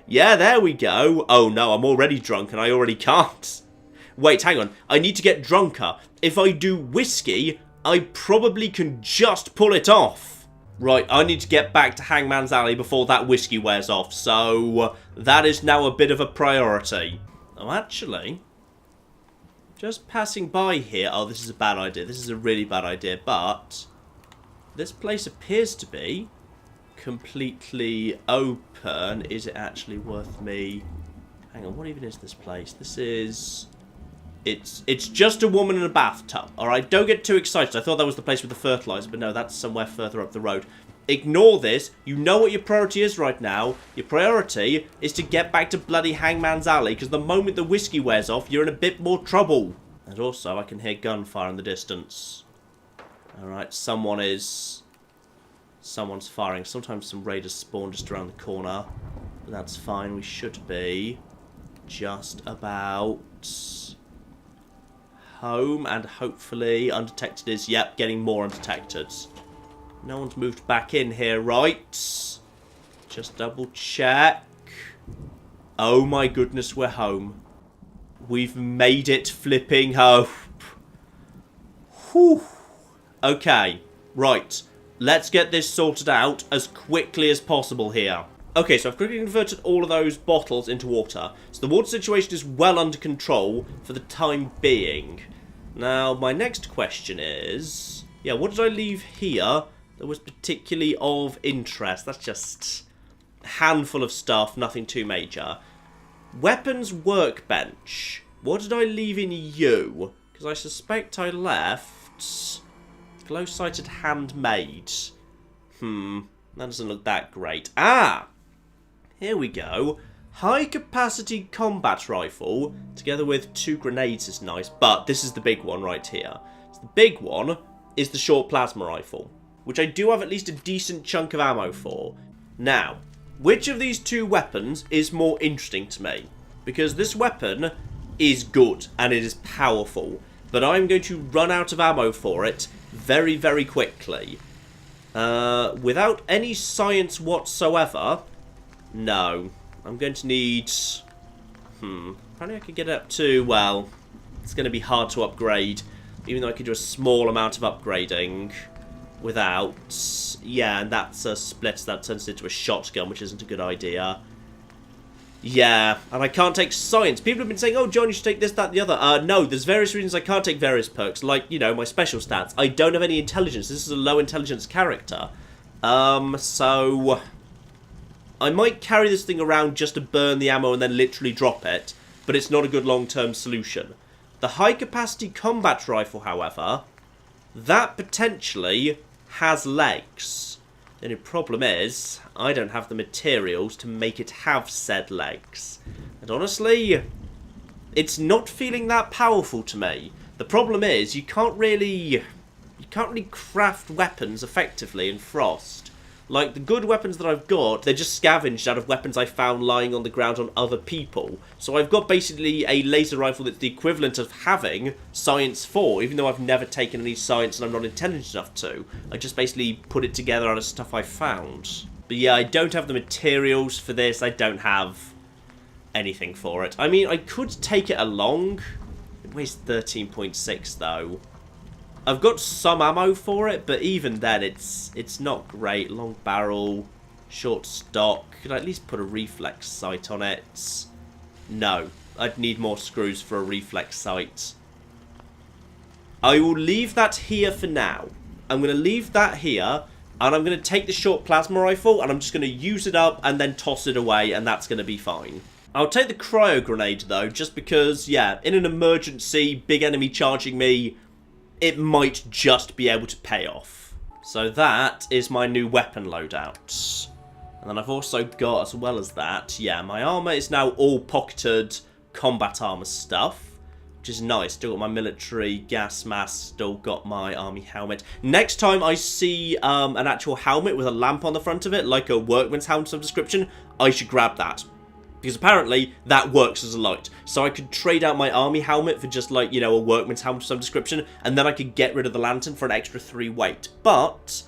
Speaker 1: Yeah, there we go. Oh no, I'm already drunk and I already can't. Wait, hang on. I need to get drunker. If I do whiskey, I probably can just pull it off. Right, I need to get back to Hangman's Alley before that whiskey wears off. So, that is now a bit of a priority. Oh, actually, just passing by here. Oh, this is a bad idea. This is a really bad idea. But this place appears to be completely open. Is it actually worth me? Hang on, what even is this place? This is... It's just a woman in a bathtub. Alright, don't get too excited. I thought that was the place with the fertilizer, but no, that's somewhere further up the road. Ignore this. You know what your priority is right now. Your priority is to get back to bloody Hangman's Alley, because the moment the whiskey wears off, you're in a bit more trouble. And also, I can hear gunfire in the distance. Alright, someone's firing. Sometimes some raiders spawn just around the corner. But that's fine. We should be just about home, and hopefully undetected is, yep, getting more undetected. No one's moved back in here, right? Just double check. Oh my goodness, we're home. We've made it flipping home. Whew. Okay, right. Let's get this sorted out as quickly as possible here. Okay, so I've quickly converted all of those bottles into water. So the water situation is well under control for the time being. Now, my next question is... yeah, what did I leave here that was particularly of interest? That's just a handful of stuff, nothing too major. Weapons workbench. What did I leave in you? Because I suspect I left... glow-sighted handmade. That doesn't look that great. Ah! Here we go. High-capacity combat rifle, together with 2 grenades is nice, but this is the big one right here. So the big one is the short plasma rifle, which I do have at least a decent chunk of ammo for. Now, which of these 2 weapons is more interesting to me? Because this weapon is good, and it is powerful, but I'm going to run out of ammo for it very, very quickly. Without any science whatsoever... no. I'm going to need... apparently I could get it up to... well, it's going to be hard to upgrade. Even though I could do a small amount of upgrading without... yeah, and that's a split, so that turns into a shotgun, which isn't a good idea. Yeah, and I can't take science. People have been saying, oh, John, you should take this, that, and the other. No, there's various reasons I can't take various perks, like, you know, my special stats. I don't have any intelligence. This is a low intelligence character. So... I might carry this thing around just to burn the ammo and then literally drop it, but it's not a good long-term solution. The high-capacity combat rifle, however, that potentially has legs. The only problem is, I don't have the materials to make it have said legs. And honestly, it's not feeling that powerful to me. The problem is, you can't really craft weapons effectively in Frost. Like, the good weapons that I've got, they're just scavenged out of weapons I found lying on the ground on other people. So I've got basically a laser rifle that's the equivalent of having Science 4, even though I've never taken any science and I'm not intelligent enough to. I just basically put it together out of stuff I found. But yeah, I don't have the materials for this. I don't have anything for it. I mean, I could take it along. It weighs 13.6 though. I've got some ammo for it, but even then, it's not great. Long barrel, short stock. Could I at least put a reflex sight on it? No. I'd need more screws for a reflex sight. I will leave that here for now. I'm going to leave that here, and I'm going to take the short plasma rifle, and I'm just going to use it up and then toss it away, and that's going to be fine. I'll take the cryo grenade, though, just because, yeah, in an emergency, big enemy charging me... it might just be able to pay off. So that is my new weapon loadout. And then I've also got, as well as that, yeah, my armor is now all pocketed combat armor stuff, which is nice. Still got my military gas mask, still got my army helmet. Next time I see an actual helmet with a lamp on the front of it, like a workman's helmet of some description, I should grab that. Because apparently that works as a light. So I could trade out my army helmet for just like, you know, a workman's helmet of some description. And then I could get rid of the lantern for an extra 3 weight. But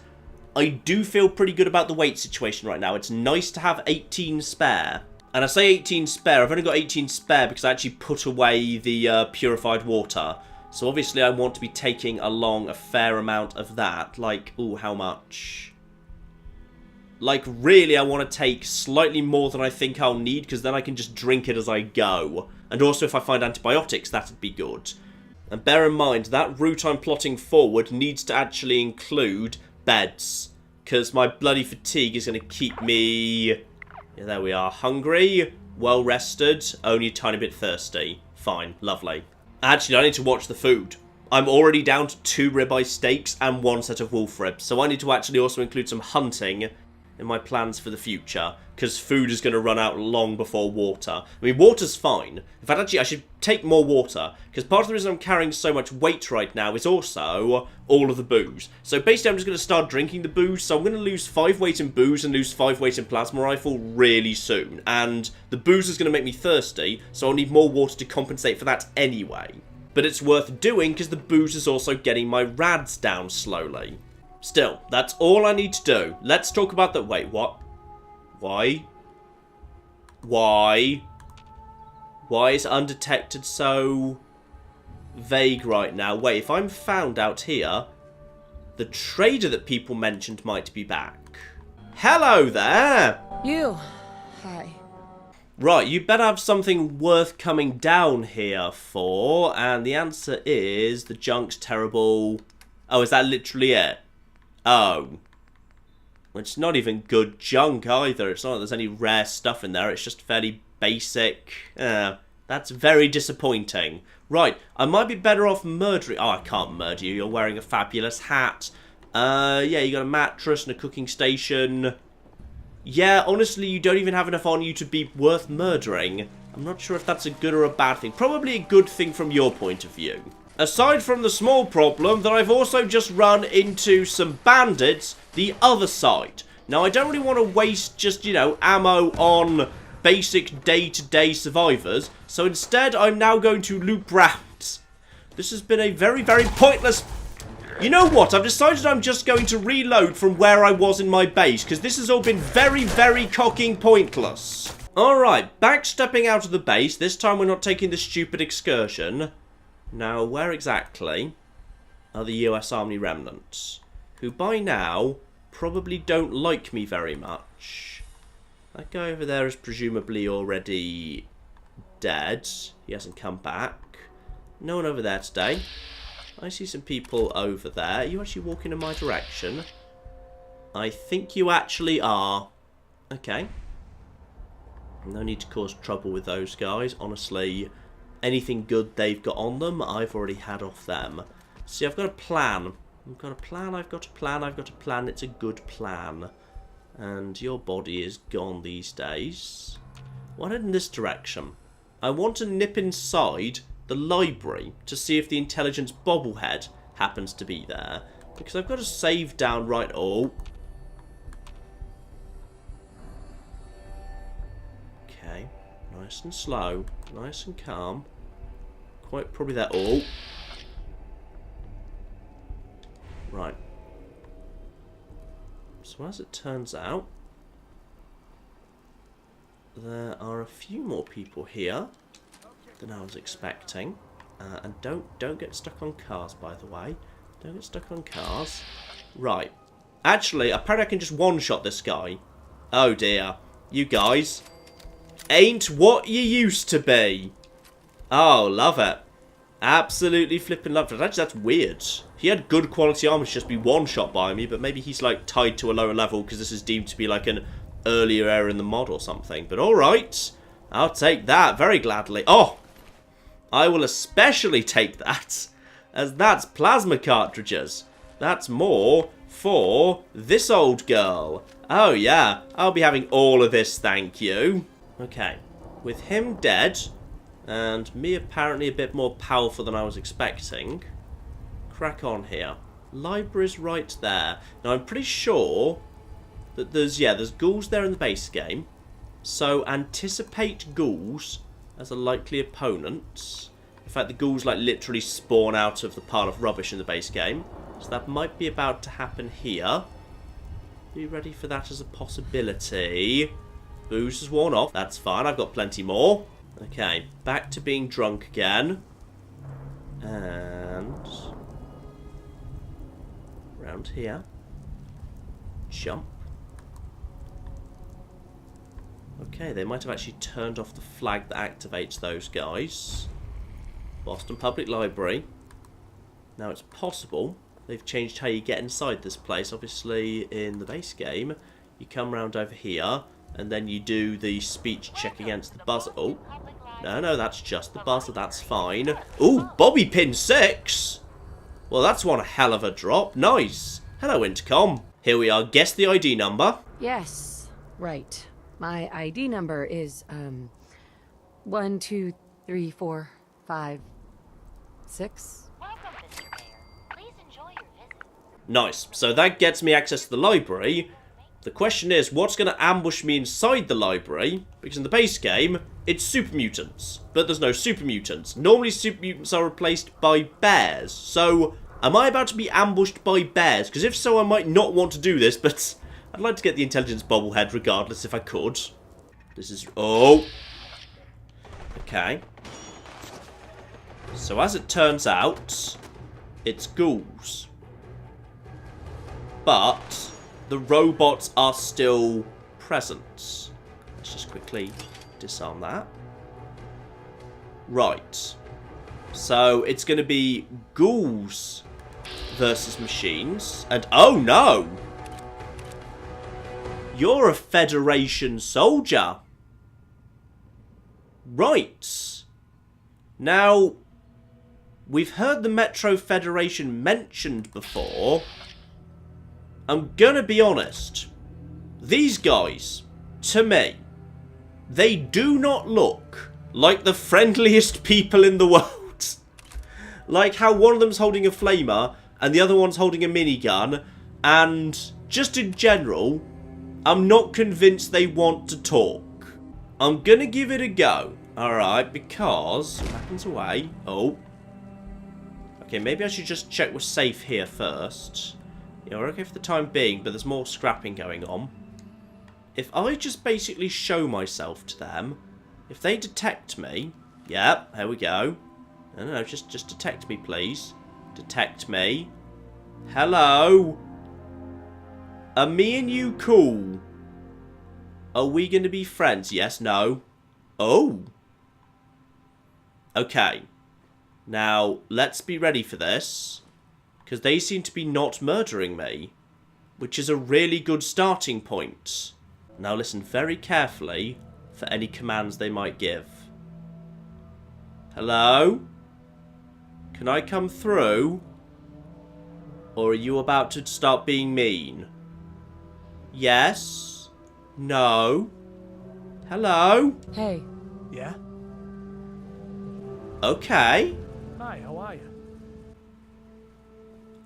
Speaker 1: I do feel pretty good about the weight situation right now. It's nice to have 18 spare. And I say 18 spare. I've only got 18 spare because I actually put away the purified water. So obviously I want to be taking along a fair amount of that. Like, ooh, how much? Like, really, I want to take slightly more than I think I'll need, because then I can just drink it as I go. And also, if I find antibiotics, that'd be good. And bear in mind, that route I'm plotting forward needs to actually include beds. Because my bloody fatigue is going to keep me... Yeah, there we are. Hungry, well-rested, only a tiny bit thirsty. Fine, lovely. Actually, I need to watch the food. I'm already down to 2 ribeye steaks and 1 set of wolf ribs. So I need to actually also include some hunting in my plans for the future, because food is going to run out long before water. I mean, water's fine. In fact, actually, I should take more water, because part of the reason I'm carrying so much weight right now is also all of the booze. So basically, I'm just going to start drinking the booze, so I'm going to lose 5 weight in booze and lose 5 weight in plasma rifle really soon. And the booze is going to make me thirsty, so I'll need more water to compensate for that anyway. But it's worth doing, because the booze is also getting my rads down slowly. Still, that's all I need to do. Let's talk about that. Wait, what? Why? Why? Why is undetected so vague right now? Wait, if I'm found out here, the trader that people mentioned might be back. Hello there!
Speaker 2: You. Hi.
Speaker 1: Right, you better have something worth coming down here for, and the answer is the junk's terrible. Oh, is that literally it? Oh. It's not even good junk either. It's not like there's any rare stuff in there. It's just fairly basic. That's very disappointing. Right, I might be better off murdering... Oh, I can't murder you. You're wearing a fabulous hat. Yeah, you got a mattress and a cooking station. Yeah, honestly, you don't even have enough on you to be worth murdering. I'm not sure if that's a good or a bad thing. Probably a good thing from your point of view. Aside from the small problem that I've also just run into some bandits the other side. Now, I don't really want to waste just, you know, ammo on basic day-to-day survivors. So instead, I'm now going to loop round. This has been a very, very pointless... You know what? I've decided I'm just going to reload from where I was in my base, because this has all been very, very cocking pointless. Alright, backstepping out of the base. This time we're not taking the stupid excursion. Now, where exactly are the US Army remnants? Who by now probably don't like me very much. That guy over there is presumably already dead. He hasn't come back. No one over there today. I see some people over there. Are you actually walking in my direction? I think you actually are. Okay. No need to cause trouble with those guys. Honestly, anything good they've got on them, I've already had off them. See, I've got a plan. I've got a plan, I've got a plan, I've got a plan. It's a good plan. And your body is gone these days. Why not in this direction? I want to nip inside the library to see if the intelligence bobblehead happens to be there. Because I've got to save down right... Oh. Okay. Nice and slow. Nice and calm. Quite probably there. Oh. Right. So as it turns out, there are a few more people here than I was expecting. And don't get stuck on cars, by the way. Don't get stuck on cars. Right. Actually, apparently I can just one-shot this guy. Oh dear. You guys ain't what you used to be. Oh, love it. Absolutely flipping love it. Actually, that's weird. He had good quality armor to just be one-shot by me, but maybe he's, like, tied to a lower level because this is deemed to be, like, an earlier era in the mod or something. But alright. I'll take that very gladly. Oh! I will especially take that, as that's plasma cartridges. That's more for this old girl. Oh, yeah. I'll be having all of this, thank you. Okay. With him dead... and me apparently a bit more powerful than I was expecting. Crack on here. Library's right there. Now I'm pretty sure that there's ghouls there in the base game. So, anticipate ghouls as a likely opponent. In fact, the ghouls, like, literally spawn out of the pile of rubbish in the base game. So that might be about to happen here. Be ready for that as a possibility. Booze has worn off. That's fine. I've got plenty more. Okay, back to being drunk again. And... around here. Jump. Okay, they might have actually turned off the flag that activates those guys. Boston Public Library. Now it's possible they've changed how you get inside this place. Obviously, in the base game, you come round over here, and then you do the speech check against the buzzer. Oh, no, that's just the buzzer. That's fine. Ooh, Bobby Pin 6! Well, that's one hell of a drop. Nice. Hello, Intercom. Here we are. Guess the ID number.
Speaker 2: Yes, right. My ID number is 1, 2, 3, 4, 5, 6.
Speaker 3: Welcome, Mr. Mayor. Please enjoy your visit.
Speaker 1: Nice. So that gets me access to the library. The question is, what's going to ambush me inside the library? Because in the base game, it's super mutants. But there's no super mutants. Normally, super mutants are replaced by bears. So, am I about to be ambushed by bears? Because if so, I might not want to do this, but I'd like to get the intelligence bobblehead regardless if I could. This is... oh! Okay. So as it turns out, it's ghouls. But the robots are still present. Let's just quickly disarm that. Right. So it's going to be ghouls versus machines. And oh no! You're a Federation soldier. Right. Now, we've heard the Metro Federation mentioned before. I'm gonna be honest. These guys, to me, they do not look like the friendliest people in the world. Like how one of them's holding a flamer and the other one's holding a minigun. And just in general, I'm not convinced they want to talk. I'm gonna give it a go. Alright, because... weapons away. Oh. Okay, maybe I should just check we're safe here first. Yeah, we're okay for the time being, but there's more scrapping going on. If I just basically show myself to them, if they detect me... yeah, here we go. No, just detect me, please. Detect me. Hello? Are me and you cool? Are we going to be friends? Yes, no. Oh. Okay. Now, let's be ready for this. Because they seem to be not murdering me. Which is a really good starting point. Now listen very carefully for any commands they might give. Hello? Can I come through? Or are you about to start being mean? Yes? No? Hello?
Speaker 2: Hey.
Speaker 4: Yeah?
Speaker 1: Okay.
Speaker 4: Hi, how are you?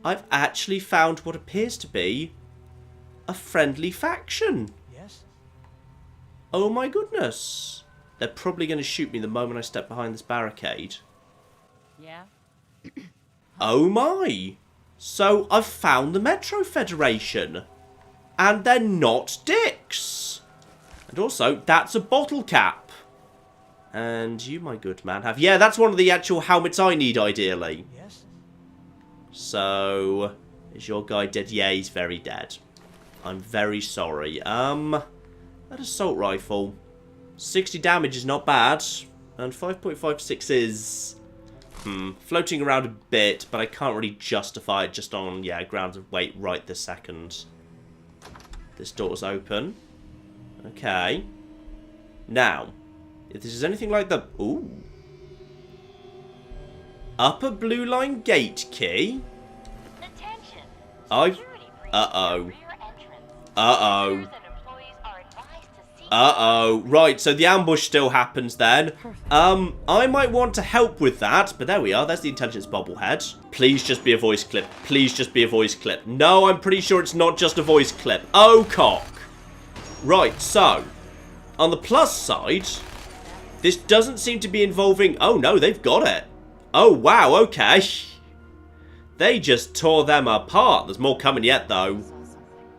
Speaker 1: I've actually found what appears to be a friendly faction.
Speaker 4: Yes?
Speaker 1: Oh my goodness. They're probably going to shoot me the moment I step behind this barricade.
Speaker 2: Yeah?
Speaker 1: Oh my. So I've found the Metro Federation. And they're not dicks. And also, that's a bottle cap. And you, my good man, have... yeah, that's one of the actual helmets I need, ideally.
Speaker 4: Yes?
Speaker 1: So, is your guy dead? Yeah, he's very dead. I'm very sorry. That assault rifle. 60 damage is not bad. And 5.56 is... floating around a bit, but I can't really justify it just on, yeah, grounds of weight right this second. This door's open. Okay. Now, if this is anything like the... ooh. Upper blue line gate key.
Speaker 3: Attention.
Speaker 1: I've...
Speaker 3: Security brief
Speaker 1: uh-oh.
Speaker 3: at rear entrance.
Speaker 1: Uh-oh.
Speaker 3: Visitors and employees are advised to cease
Speaker 1: Uh-oh. Right, so the ambush still happens then. I might want to help with that, but there we are. There's the intelligence bobblehead. Please just be a voice clip. Please just be a voice clip. No, I'm pretty sure it's not just a voice clip. Oh, cock. Right, so, On the plus side, this doesn't seem to be involving... Oh, no, they've got it. Oh, wow, okay. They just tore them apart. There's more coming yet, though.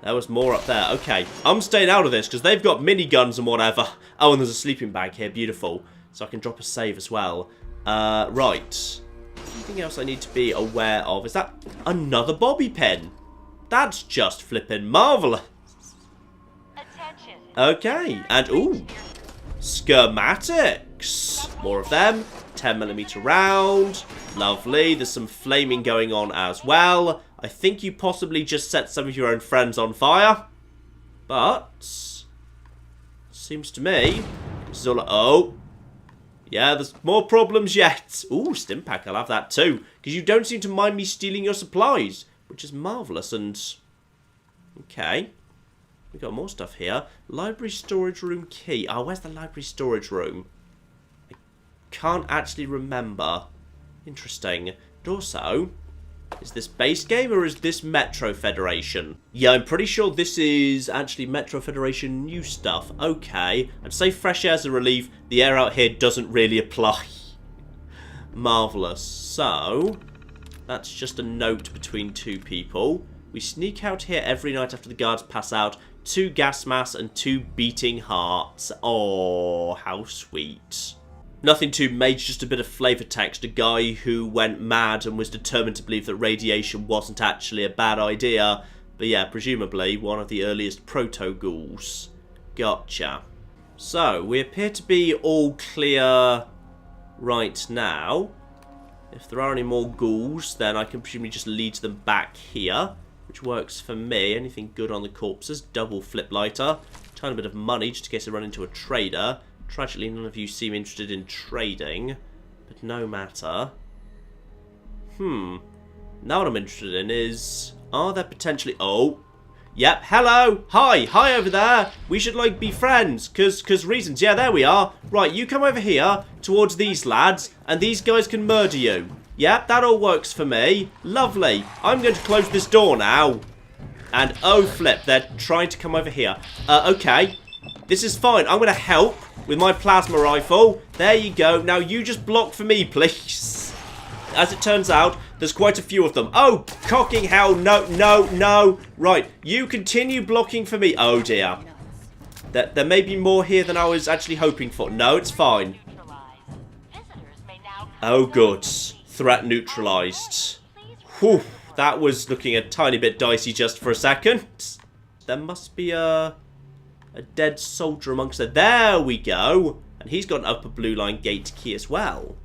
Speaker 1: There was more up there. Okay, I'm staying out of this because they've got miniguns and whatever. Oh, and there's a sleeping bag here. Beautiful. So I can drop a save as well. Right. Anything else I need to be aware of? Is that another bobby pin? That's just flipping marvellous.
Speaker 3: Attention.
Speaker 1: Okay, and ooh, schematics. More of them. 10mm round. Lovely. There's some flaming going on as well. I think you possibly just set some of your own friends on fire. But seems to me this is all... Oh. Yeah, there's more problems yet. Ooh, Stimpack, I'll have that too. Because you don't seem to mind me stealing your supplies. Which is marvellous and... Okay. We've got more stuff here. Library storage room key. Oh, where's the library storage room? I can't actually remember. Interesting. And also... Is this base game or is this Metro Federation? Yeah, I'm pretty sure this is actually Metro Federation new stuff. Okay. I'd say fresh air's a relief. The air out here doesn't really apply. Marvellous. So, that's just a note between two people. We sneak out here every night after the guards pass out. 2 gas masks and 2 beating hearts. Oh, how sweet. Nothing too major, just a bit of flavour text. A guy who went mad and was determined to believe that radiation wasn't actually a bad idea. But yeah, presumably one of the earliest proto-ghouls. Gotcha. So, we appear to be all clear right now. If there are any more ghouls, then I can presumably just lead them back here. Which works for me. Anything good on the corpses? Double flip lighter. Tiny bit of money, just in case I run into a trader. Tragically, none of you seem interested in trading, but no matter. Now what I'm interested in is, are there potentially... Oh, yep, hello, hi over there. We should, like, be friends, cause reasons. Yeah, there we are. Right, you come over here towards these lads, and these guys can murder you. Yep, that all works for me. Lovely. I'm going to close this door now. And, oh, flip, they're trying to come over here. Okay. This is fine. I'm going to help with my plasma rifle. There you go. Now you just block for me, please. As it turns out, there's quite a few of them. Oh, cocking hell. No. Right. You continue blocking for me. Oh, dear. There may be more here than I was actually hoping for. No, it's fine. Oh, good. Threat neutralized. Whew. That was looking a tiny bit dicey just for a second. There must be a dead soldier amongst them. There we go. And he's got an upper blue line gate key as well.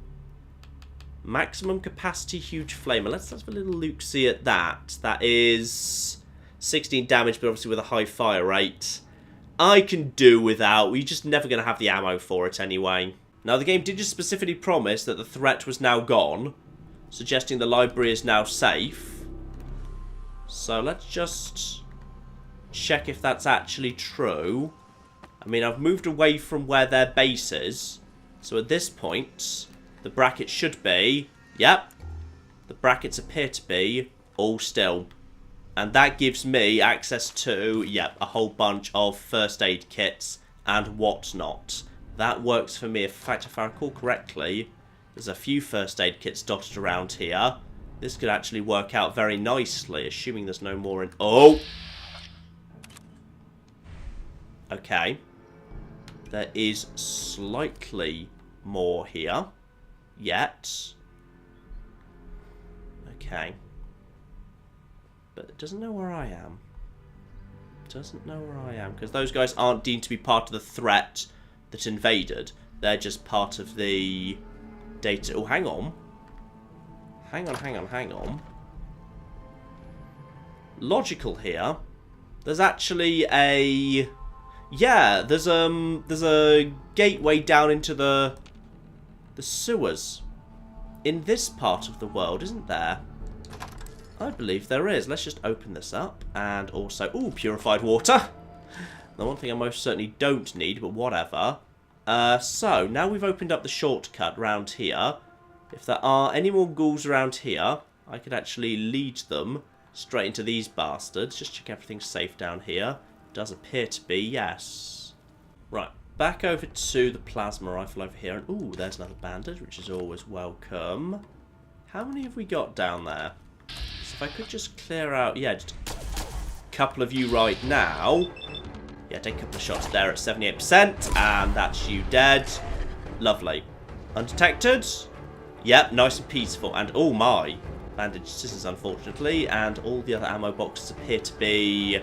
Speaker 1: Maximum capacity huge flamer. Let's have a little look-see at that. That is 16 damage, but obviously with a high fire rate. I can do without. We're just never going to have the ammo for it anyway. Now, the game did just specifically promise that the threat was now gone, suggesting the library is now safe. So let's just check if that's actually true. I mean, I've moved away from where their base is. So at this point, the bracket should be... Yep. The brackets appear to be all still. And that gives me access to, yep, a whole bunch of first aid kits and whatnot. That works for me. In fact, if I recall correctly, there's a few first aid kits dotted around here. This could actually work out very nicely, assuming there's no more in... Oh! Okay. There is slightly more here. Yet. Okay. But it doesn't know where I am. Doesn't know where I am. Because those guys aren't deemed to be part of the threat that invaded. They're just part of the data... Oh, hang on. Hang on. Logical here. There's actually a... Yeah, there's a gateway down into the sewers in this part of the world, isn't there? I believe there is. Let's just open this up. And also... Ooh, purified water. The one thing I most certainly don't need, but whatever. So, now we've opened up the shortcut round here. If there are any more ghouls around here, I could actually lead them straight into these bastards. Just check everything's safe down here. Does appear to be, yes. Right. back over to the plasma rifle over here. And, ooh, there's another bandage, which is always welcome. How many have we got down there? So if I could just clear out... Yeah, just a couple of you right now. Yeah, take a couple of shots there at 78%. And that's you dead. Lovely. Undetected. Yep, nice and peaceful. And, oh my... bandage scissors, unfortunately, and all the other ammo boxes appear to be,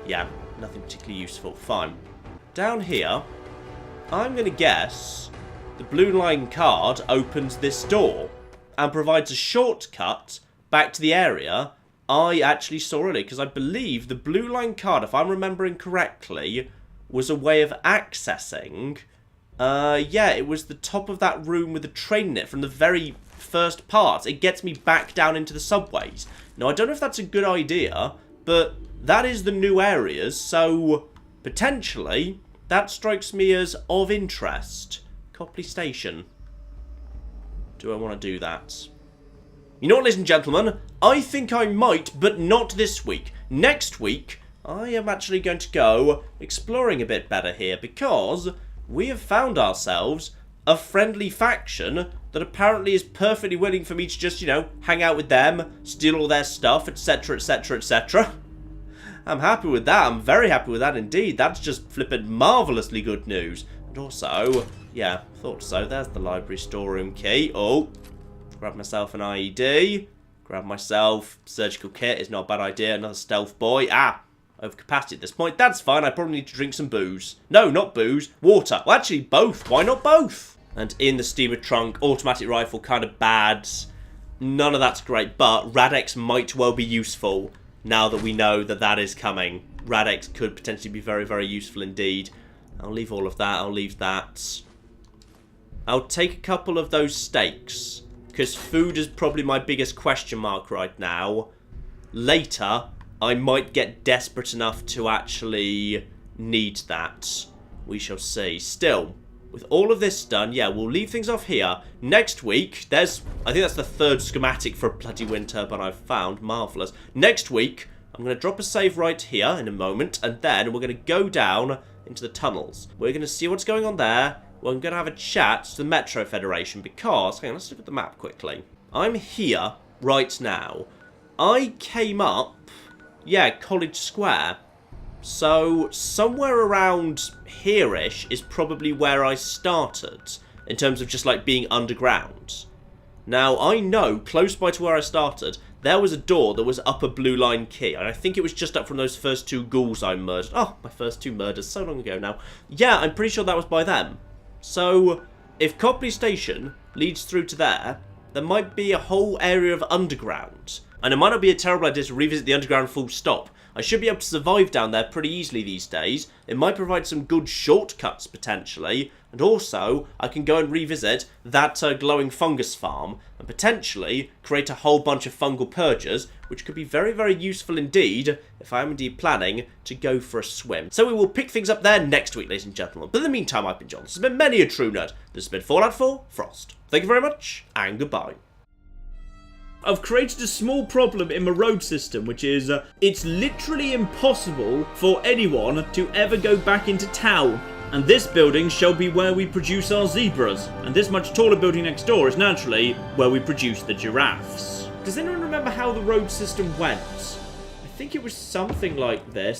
Speaker 1: yeah, nothing particularly useful. Fine. Down here, I'm going to guess the blue line card opens this door and provides a shortcut back to the area I actually saw earlier, because I believe the blue line card, if I'm remembering correctly, was a way of accessing, yeah, it was the top of that room with the train in it from the very first part. It gets me back down into the subways. Now, I don't know if that's a good idea, but that is the new areas, so potentially that strikes me as of interest. Copley Station. Do I want to do that? You know what, ladies and gentlemen? I think I might, but not this week. Next week, I am actually going to go exploring a bit better here, because we have found ourselves a friendly faction that apparently is perfectly willing for me to just, you know, hang out with them, steal all their stuff, etc, etc, etc. I'm happy with that. I'm very happy with that indeed. That's just flippin' marvellously good news. And also, yeah, thought so. There's the library storeroom key. Oh, grab myself an IED. Grab myself surgical kit. Is not a bad idea. Another stealth boy. Ah, overcapacity at this point. That's fine. I probably need to drink some booze. No, not booze. Water. Well, actually, both. Why not both? And in the steamer trunk, automatic rifle, kind of bad. None of that's great, but Rad-X might well be useful now that we know that that is coming. Rad-X could potentially be very, very useful indeed. I'll leave all of that. I'll leave that. I'll take a couple of those steaks, because food is probably my biggest question mark right now. Later, I might get desperate enough to actually need that. We shall see. Still, with all of this done, yeah, we'll leave things off here. Next week, I think that's the third schematic for a bloody wind turbine I've found. Marvellous. Next week, I'm going to drop a save right here in a moment, and then we're going to go down into the tunnels. We're going to see what's going on there. We're going to have a chat to the Metro Federation, because, hang on, let's look at the map quickly. I'm here right now. I came up, yeah, College Square. So, somewhere around here-ish is probably where I started, in terms of just, like, being underground. Now, I know, close by to where I started, there was a door that was up a blue line key, and I think it was just up from those first two ghouls I murdered. Oh, my first two murders, so long ago now. Yeah, I'm pretty sure that was by them. So, if Copley Station leads through to there, there might be a whole area of underground. And it might not be a terrible idea to revisit the underground full stop. I should be able to survive down there pretty easily these days. It might provide some good shortcuts, potentially. And also, I can go and revisit that glowing fungus farm. And potentially create a whole bunch of fungal purges, which could be very, very useful indeed if I am indeed planning to go for a swim. So we will pick things up there next week, ladies and gentlemen. But in the meantime, I've been John. This has been many a true nerd. This has been Fallout 4 Frost. Thank you very much, and goodbye. I've created a small problem in my road system, which is it's literally impossible for anyone to ever go back into town. And this building shall be where we produce our zebras. And this much taller building next door is naturally where we produce the giraffes. Does anyone remember how the road system went? I think it was something like this.